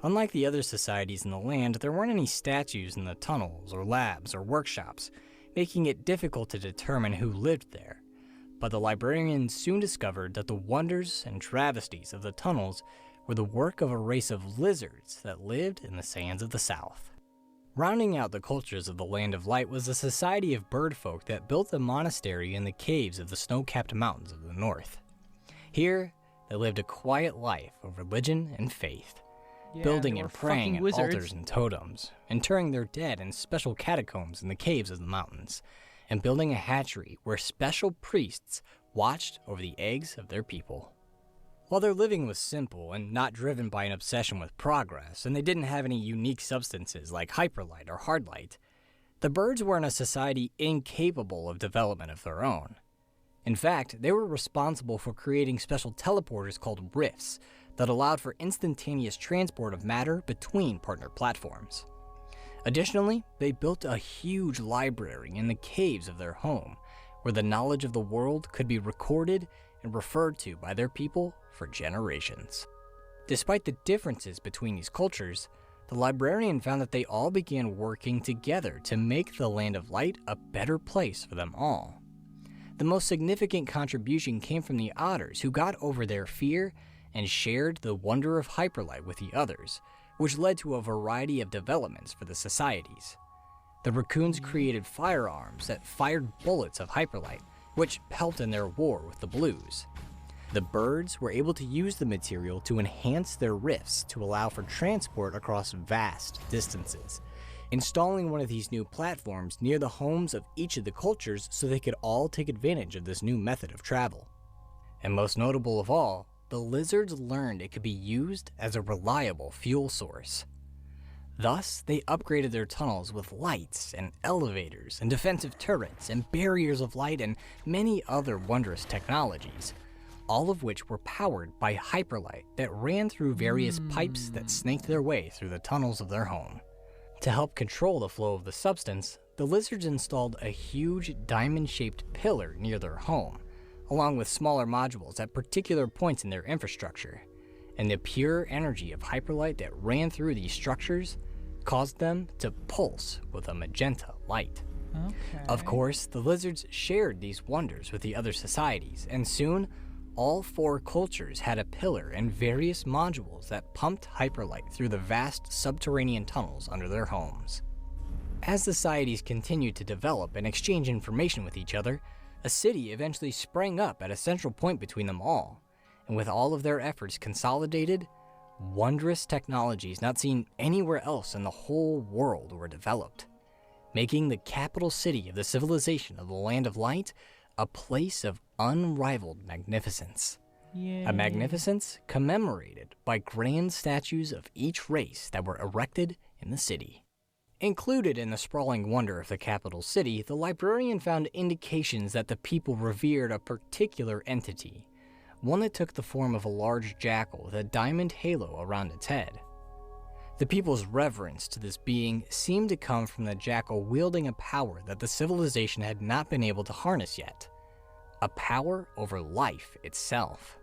Unlike the other societies in the land, there weren't any statues in the tunnels or labs or workshops, making it difficult to determine who lived there. But the librarians soon discovered that the wonders and travesties of the tunnels were the work of a race of lizards that lived in the sands of the south. Rounding out the cultures of the Land of Light was a society of birdfolk that built a monastery in the caves of the snow-capped mountains of the north. Here, they lived a quiet life of religion and faith, Yeah, building they and were praying fucking at wizards. altars and totems, interring their dead in special catacombs in the caves of the mountains, and building a hatchery where special priests watched over the eggs of their people. While their living was simple and not driven by an obsession with progress, and they didn't have any unique substances like hyperlight or hardlight, the birds were in a society incapable of development of their own. In fact, they were responsible for creating special teleporters called rifts that allowed for instantaneous transport of matter between partner platforms. Additionally, they built a huge library in the caves of their home, where the knowledge of the world could be recorded and referred to by their people for generations. Despite the differences between these cultures, the librarian found that they all began working together to make the Land of Light a better place for them all. The most significant contribution came from the otters, who got over their fear and shared the wonder of hyperlight with the others, which led to a variety of developments for the societies. The raccoons created firearms that fired bullets of hyperlight, which helped in their war with the blues. The birds were able to use the material to enhance their rifts to allow for transport across vast distances, installing one of these new platforms near the homes of each of the cultures so they could all take advantage of this new method of travel. And most notable of all, the lizards learned it could be used as a reliable fuel source. Thus, they upgraded their tunnels with lights and elevators and defensive turrets and barriers of light and many other wondrous technologies, all of which were powered by hyperlight that ran through various pipes that snaked their way through the tunnels of their home. To help control the flow of the substance, the lizards installed a huge diamond-shaped pillar near their home, along with smaller modules at particular points in their infrastructure, and the pure energy of hyperlight that ran through these structures caused them to pulse with a magenta light. Okay. Of course, the lizards shared these wonders with the other societies, and soon, all 4 cultures had a pillar and various modules that pumped hyperlight through the vast subterranean tunnels under their homes. As societies continued to develop and exchange information with each other, a city eventually sprang up at a central point between them all, and with all of their efforts consolidated, wondrous technologies not seen anywhere else in the whole world were developed, making the capital city of the civilization of the Land of Light a place of unrivaled magnificence. Yay. A magnificence commemorated by grand statues of each race that were erected in the city. Included in the sprawling wonder of the capital city, the librarian found indications that the people revered a particular entity, one that took the form of a large jackal with a diamond halo around its head. The people's reverence to this being seemed to come from the jackal wielding a power that the civilization had not been able to harness yet, a power over life itself.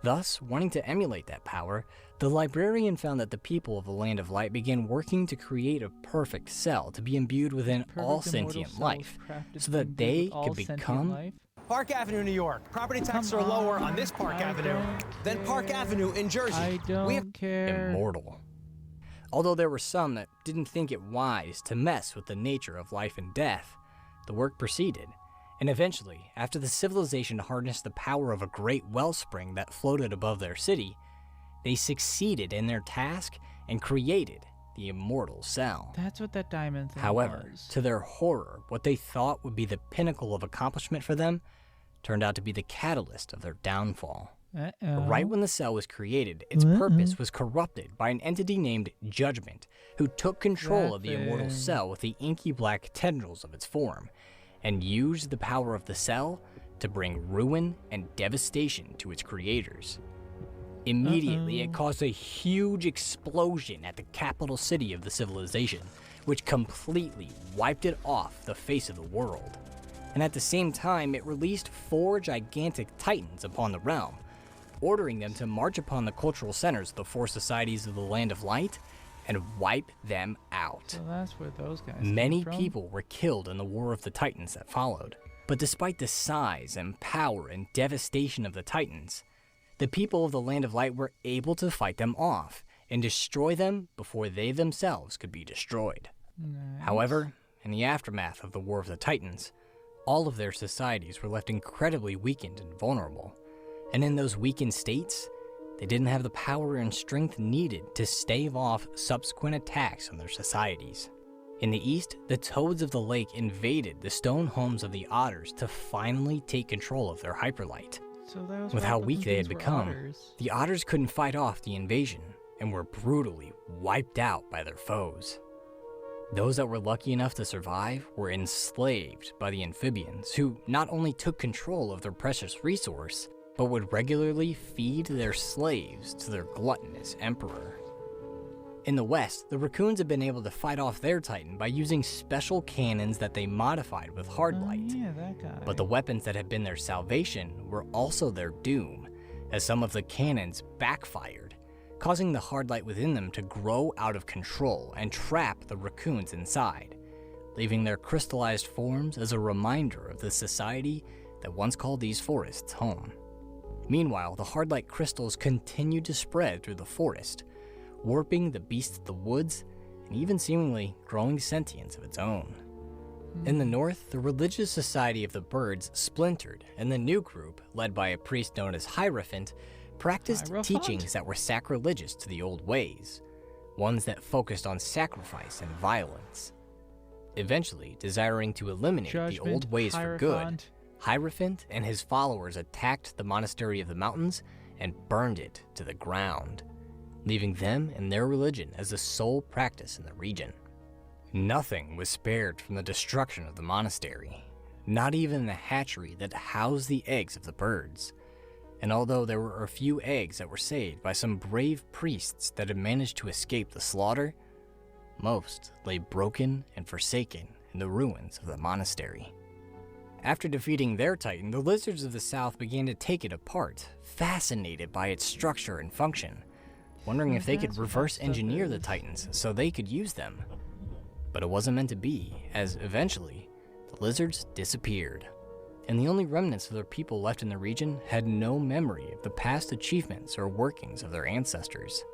Thus, wanting to emulate that power, the librarian found that the people of the Land of Light began working to create a perfect cell to be imbued within all Perfect immortal sentient cells life, crafted so to that imbued they with all could sentient become life? Park Avenue, New York. Property taxes Come are lower on, on this Park I Avenue don't than Park care. Avenue in Jersey. I don't We have care. immortal. Although there were some that didn't think it wise to mess with the nature of life and death, the work proceeded, and eventually, after the civilization harnessed the power of a great wellspring that floated above their city, they succeeded in their task and created the immortal cell. That's what that diamond thing However, was. to their horror, what they thought would be the pinnacle of accomplishment for them turned out to be the catalyst of their downfall. Uh-oh. Right when the cell was created, its purpose was corrupted by an entity named Judgment, who took control of the immortal That thing. cell with the inky black tendrils of its form, and used the power of the cell to bring ruin and devastation to its creators. Immediately, it caused a huge explosion at the capital city of the civilization, which completely wiped it off the face of the world. And at the same time, it released 4 gigantic titans upon the realm, ordering them to march upon the cultural centers of the 4 societies of the Land of Light and wipe them out. So that's where those guys Many came from? people were killed in the War of the Titans that followed. But despite the size and power and devastation of the Titans, the people of the Land of Light were able to fight them off and destroy them before they themselves could be destroyed. Nice. However, in the aftermath of the War of the Titans, all of their societies were left incredibly weakened and vulnerable. And in those weakened states, they didn't have the power and strength needed to stave off subsequent attacks on their societies. In the east, the toads of the lake invaded the stone homes of the otters to finally take control of their hyperlight. So that was With what how the weak they had things were become, otters. the otters couldn't fight off the invasion and were brutally wiped out by their foes. Those that were lucky enough to survive were enslaved by the amphibians, who not only took control of their precious resource, but would regularly feed their slaves to their gluttonous emperor. In the west, the raccoons had been able to fight off their titan by using special cannons that they modified with hard light. Oh, yeah, that guy. But the weapons that had been their salvation were also their doom, as some of the cannons backfired, causing the hard light within them to grow out of control and trap the raccoons inside, leaving their crystallized forms as a reminder of the society that once called these forests home. Meanwhile, the hard light crystals continued to spread through the forest, warping the beasts of the woods and even seemingly growing sentience of its own. In the north, the religious society of the birds splintered, and the new group, led by a priest known as Hierophant, practiced Hierophant? teachings that were sacrilegious to the old ways, ones that focused on sacrifice and violence. Eventually, desiring to eliminate the old Judgment, ways for good, Hierophant. Hierophant and his followers attacked the monastery of the mountains and burned it to the ground, leaving them and their religion as the sole practice in the region. Nothing was spared from the destruction of the monastery, not even the hatchery that housed the eggs of the birds. And although there were a few eggs that were saved by some brave priests that had managed to escape the slaughter, most lay broken and forsaken in the ruins of the monastery. After defeating their titan, the lizards of the south began to take it apart, fascinated by its structure and function, wondering if they could That's what reverse that stuff engineer the is. titans so they could use them. But it wasn't meant to be, as eventually, the lizards disappeared, and the only remnants of their people left in the region had no memory of the past achievements or workings of their ancestors.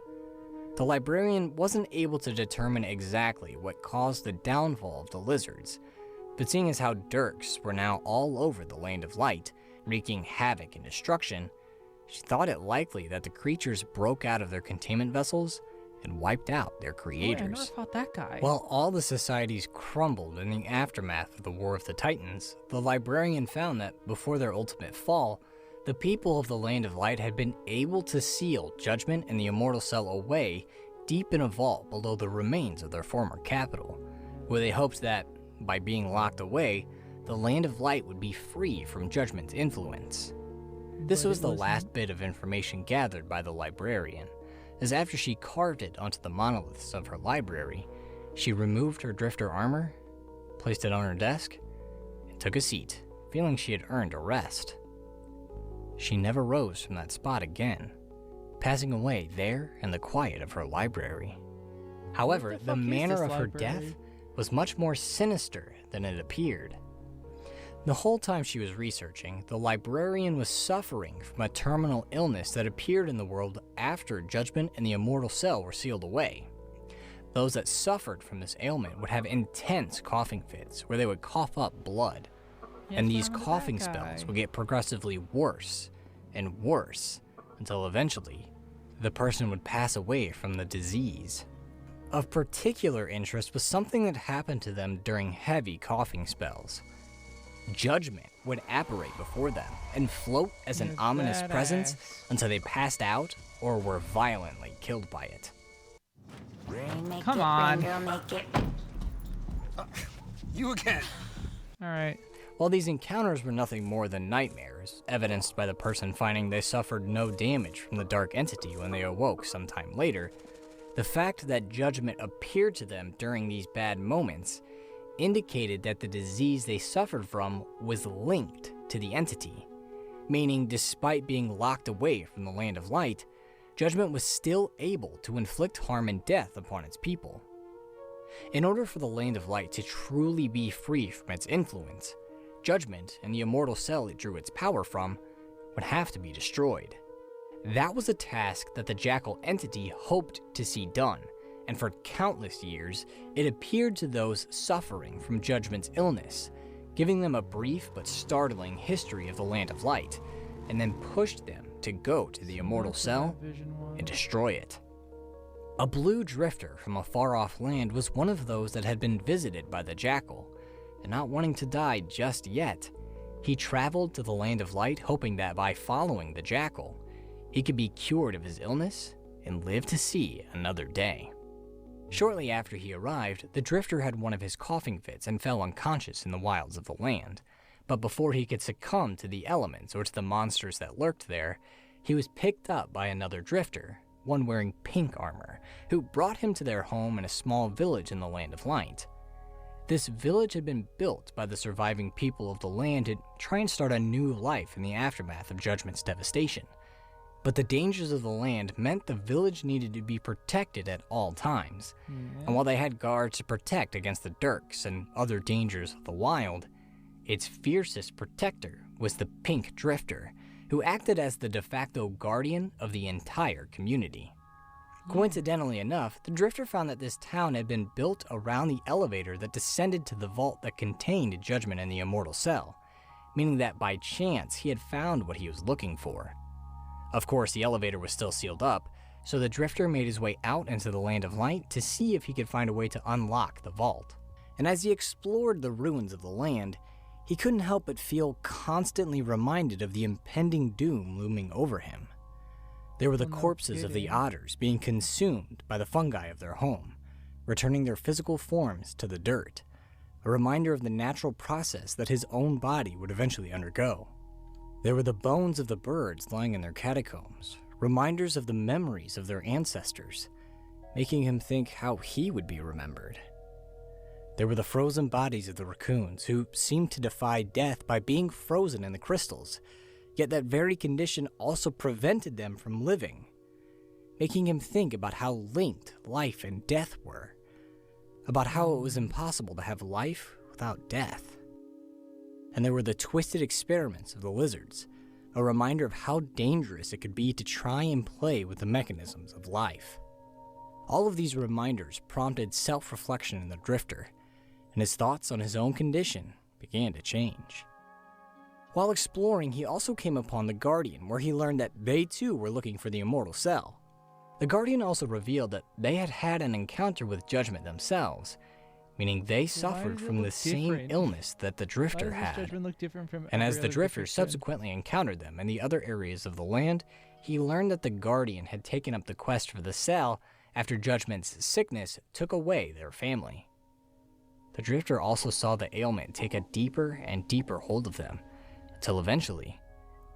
The librarian wasn't able to determine exactly what caused the downfall of the lizards, but seeing as how dirks were now all over the Land of Light, wreaking havoc and destruction, she thought it likely that the creatures broke out of their containment vessels and wiped out their Oh, I never creators. fought that guy. While all the societies crumbled in the aftermath of the War of the Titans, the librarian found that before their ultimate fall, the people of the Land of Light had been able to seal Judgment and the Immortal Cell away deep in a vault below the remains of their former capital, where they hoped that, by being locked away, the Land of Light would be free from Judgment's influence. This But was it the wasn't. last bit of information gathered by the librarian, as after she carved it onto the monoliths of her library, she removed her drifter armor, placed it on her desk, and took a seat, feeling she had earned a rest. She never rose from that spot again, passing away there in the quiet of her library. However, the the fuck is manner this of her library? death was much more sinister than it appeared. The whole time she was researching, the librarian was suffering from a terminal illness that appeared in the world after Judgment and the Immortal Cell were sealed away. Those that suffered from this ailment would have intense coughing fits where they would cough up blood, Yeah, and what's these wrong with that coughing guy? spells would get progressively worse and worse until eventually the person would pass away from the disease. Of particular interest was something that happened to them during heavy coughing spells. Judgment would apparate before them and float as an You're ominous presence badass. until they passed out or were violently killed by it. Come on. You again. All right. While these encounters were nothing more than nightmares, evidenced by the person finding they suffered no damage from the dark entity when they awoke sometime later, the fact that judgment appeared to them during these bad moments indicated that the disease they suffered from was linked to the entity, meaning despite being locked away from the Land of Light, judgment was still able to inflict harm and death upon its people. In order for the Land of Light to truly be free from its influence, judgment and the immortal cell it drew its power from would have to be destroyed. That was a task that the Jackal entity hoped to see done, and for countless years, it appeared to those suffering from Judgment's illness, giving them a brief but startling history of the Land of Light, and then pushed them to go to the immortal cell and destroy it. A blue drifter from a far-off land was one of those that had been visited by the Jackal, and not wanting to die just yet, he traveled to the Land of Light hoping that by following the Jackal, he could be cured of his illness and live to see another day. Shortly after he arrived, the drifter had one of his coughing fits and fell unconscious in the wilds of the land. But before he could succumb to the elements or to the monsters that lurked there, he was picked up by another drifter, one wearing pink armor, who brought him to their home in a small village in the Land of Light. This village had been built by the surviving people of the land to try and start a new life in the aftermath of Judgment's devastation. But the dangers of the land meant the village needed to be protected at all times. And while they had guards to protect against the Dirks and other dangers of the wild, its fiercest protector was the Pink Drifter, who acted as the de facto guardian of the entire community. Coincidentally enough, the Drifter found that this town had been built around the elevator that descended to the vault that contained Judgment and the Immortal Cell, meaning that by chance he had found what he was looking for. Of course, the elevator was still sealed up, so the Drifter made his way out into the Land of Light to see if he could find a way to unlock the vault. And as he explored the ruins of the land, he couldn't help but feel constantly reminded of the impending doom looming over him. There were the corpses of the otters being consumed by the fungi of their home, returning their physical forms to the dirt, a reminder of the natural process that his own body would eventually undergo. There were the bones of the birds lying in their catacombs, reminders of the memories of their ancestors, making him think how he would be remembered. There were the frozen bodies of the raccoons, who seemed to defy death by being frozen in the crystals, yet that very condition also prevented them from living, making him think about how linked life and death were, about how it was impossible to have life without death. And there were the twisted experiments of the lizards, a reminder of how dangerous it could be to try and play with the mechanisms of life. All of these reminders prompted self-reflection in the Drifter, and his thoughts on his own condition began to change. While exploring, he also came upon the Guardian, where he learned that they too were looking for the Immortal Cell. The Guardian also revealed that they had had an encounter with Judgment themselves, meaning they suffered from the same illness that the Drifter had. And as the Drifter subsequently encountered them in the other areas of the land, he learned that the Guardian had taken up the quest for the cell after Judgment's sickness took away their family. The Drifter also saw the ailment take a deeper and deeper hold of them, until eventually,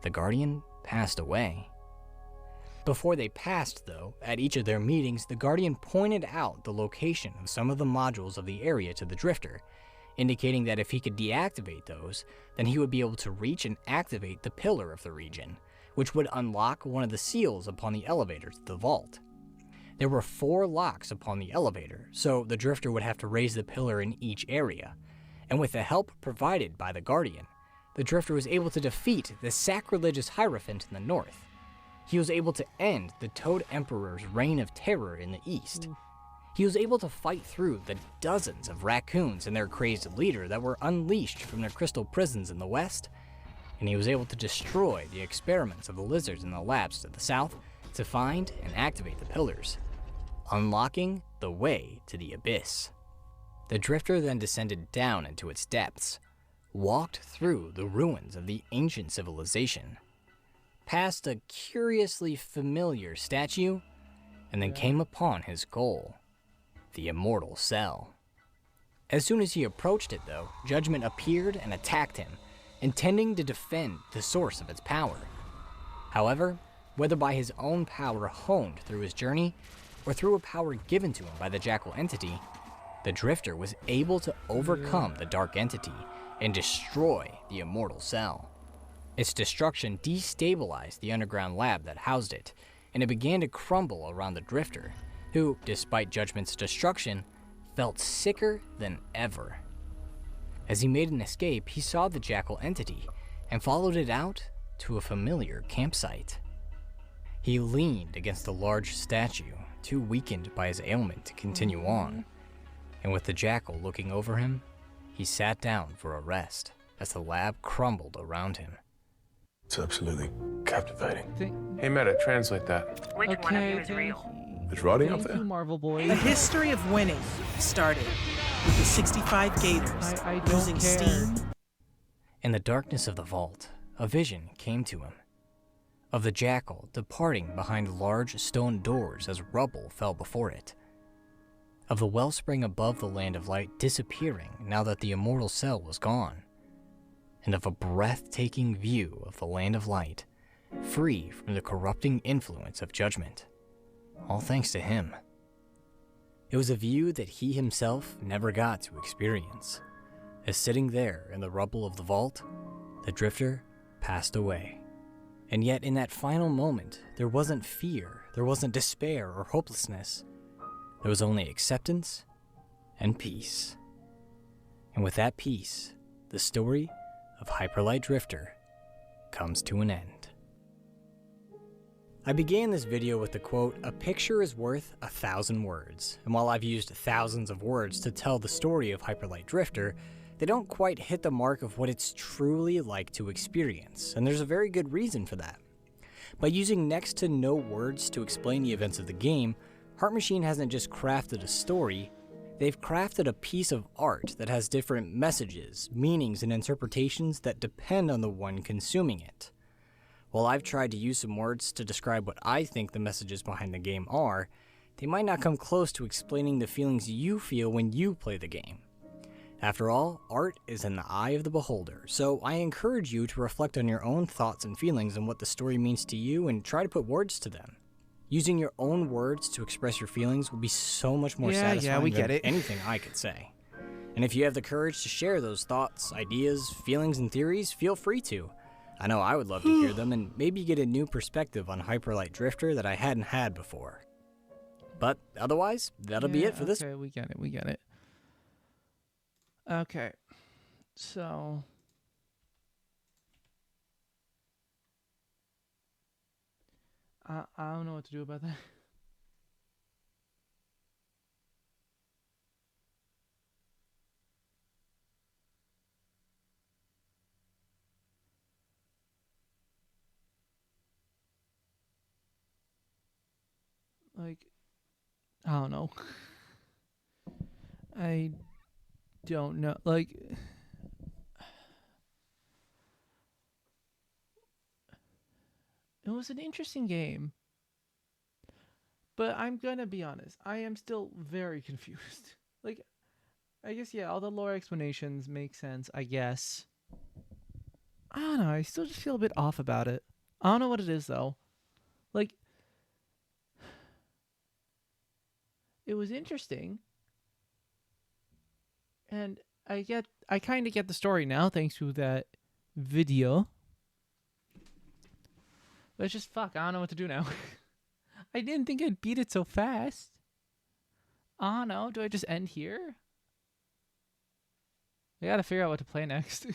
the Guardian passed away. Before they passed, though, at each of their meetings, the Guardian pointed out the location of some of the modules of the area to the Drifter, indicating that if he could deactivate those, then he would be able to reach and activate the pillar of the region, which would unlock one of the seals upon the elevator to the vault. There were 4 locks upon the elevator, so the Drifter would have to raise the pillar in each area, and with the help provided by the Guardian, the Drifter was able to defeat the sacrilegious Hierophant in the north. He was able to end the Toad Emperor's reign of terror in the east. He was able to fight through the dozens of raccoons and their crazed leader that were unleashed from their crystal prisons in the west, and he was able to destroy the experiments of the lizards in the labs to the south to find and activate the pillars, unlocking the way to the abyss. The Drifter then descended down into its depths, walked through the ruins of the ancient civilization, past a curiously familiar statue, and then came upon his goal, the Immortal Cell. As soon as he approached it, though, Judgment appeared and attacked him, intending to defend the source of its power. However, whether by his own power honed through his journey, or through a power given to him by the Jackal entity, the Drifter was able to overcome the Dark entity and destroy the Immortal Cell. Its destruction destabilized the underground lab that housed it, and it began to crumble around the Drifter, who, despite Judgment's destruction, felt sicker than ever. As he made an escape, he saw the Jackal entity and followed it out to a familiar campsite. He leaned against a large statue, too weakened by his ailment to continue on, and with the Jackal looking over him, he sat down for a rest as the lab crumbled around him. It's absolutely captivating. Think- Hey, Meta, translate that. Which one of you is real? It's rotting up Thank there. you, Marvel boy. The history of winning started with the 65 Gators I don't using care. steam. In the darkness of the vault, a vision came to him, of the Jackal departing behind large stone doors as rubble fell before it, of the wellspring above the Land of Light disappearing now that the Immortal Cell was gone, and of a breathtaking view of the Land of Light, free from the corrupting influence of Judgment, all thanks to him. It was a view that he himself never got to experience, as sitting there in the rubble of the vault, the Drifter passed away. And yet in that final moment, there wasn't fear, there wasn't despair or hopelessness. There was only acceptance and peace. And with that peace, the story of Hyperlight Drifter comes to an end. I began this video with the quote, "A picture is worth 1,000 words." And while I've used thousands of words to tell the story of Hyperlight Drifter, they don't quite hit the mark of what it's truly like to experience, and there's a very good reason for that. By using next to no words to explain the events of the game, Heart Machine hasn't just crafted a story, they've crafted a piece of art that has different messages, meanings, and interpretations that depend on the one consuming it. While I've tried to use some words to describe what I think the messages behind the game are, they might not come close to explaining the feelings you feel when you play the game. After all, art is in the eye of the beholder, so I encourage you to reflect on your own thoughts and feelings and what the story means to you and try to put words to them. Using your own words to express your feelings will be so much more satisfying we than get it. anything I could say. And if you have the courage to share those thoughts, ideas, feelings, and theories, feel free to. I know I would love to hear them and maybe get a new perspective on Hyperlight Drifter that I hadn't had before. But otherwise, that'll be it for this. Okay, we get it. Okay, so I don't know what to do about that. Like, I don't know. I don't know. Like, it was an interesting game. But I'm gonna be honest, I am still very confused. Like, I guess, yeah, all the lore explanations make sense, I guess. I don't know, I still just feel a bit off about it. I don't know what it is, though. Like, it was interesting. And I kind of get the story now, thanks to that video. But it's just, fuck, I don't know what to do now. I didn't think I'd beat it so fast. I don't know, do I just end here? I gotta figure out what to play next.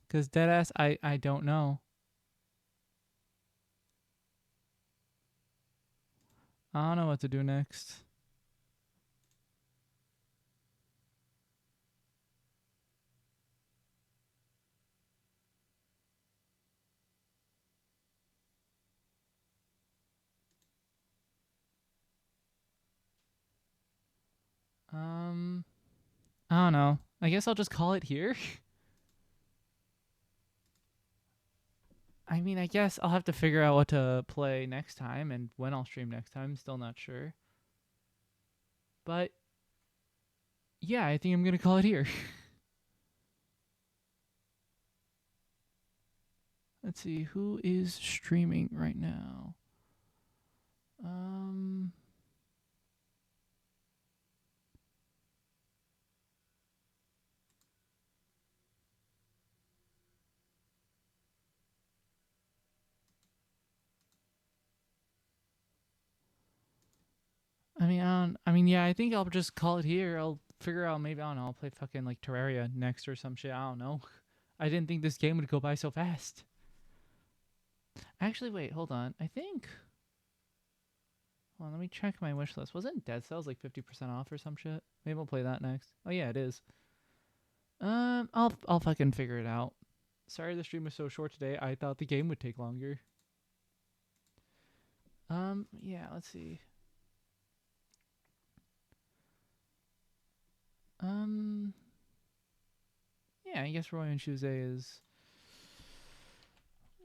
Because deadass, I don't know. I don't know what to do next. I don't know. I guess I'll just call it here. I mean, I guess I'll have to figure out what to play next time and when I'll stream next time. Still not sure. But yeah, I think I'm gonna call it here. Let's see, who is streaming right now? Yeah, I think I'll just call it here. I'll figure out, maybe, I don't know, I'll play fucking like Terraria next or some shit. I don't know. I didn't think this game would go by so fast. Actually, wait, hold on. I think, hold on, let me check my wish list. Wasn't Dead Cells like 50% off or some shit? Maybe we'll play that next. Oh yeah, it is. I'll fucking figure it out. Sorry the stream was so short today. I thought the game would take longer. Yeah, let's see. Yeah, I guess Roy and Tuesday is,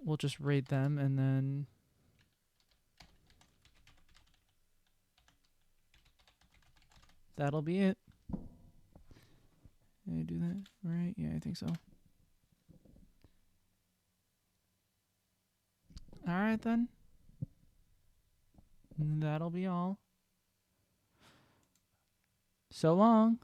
we'll just raid them and then that'll be it. Did I do that right? Yeah, I think so. Alright then. That'll be all. So long.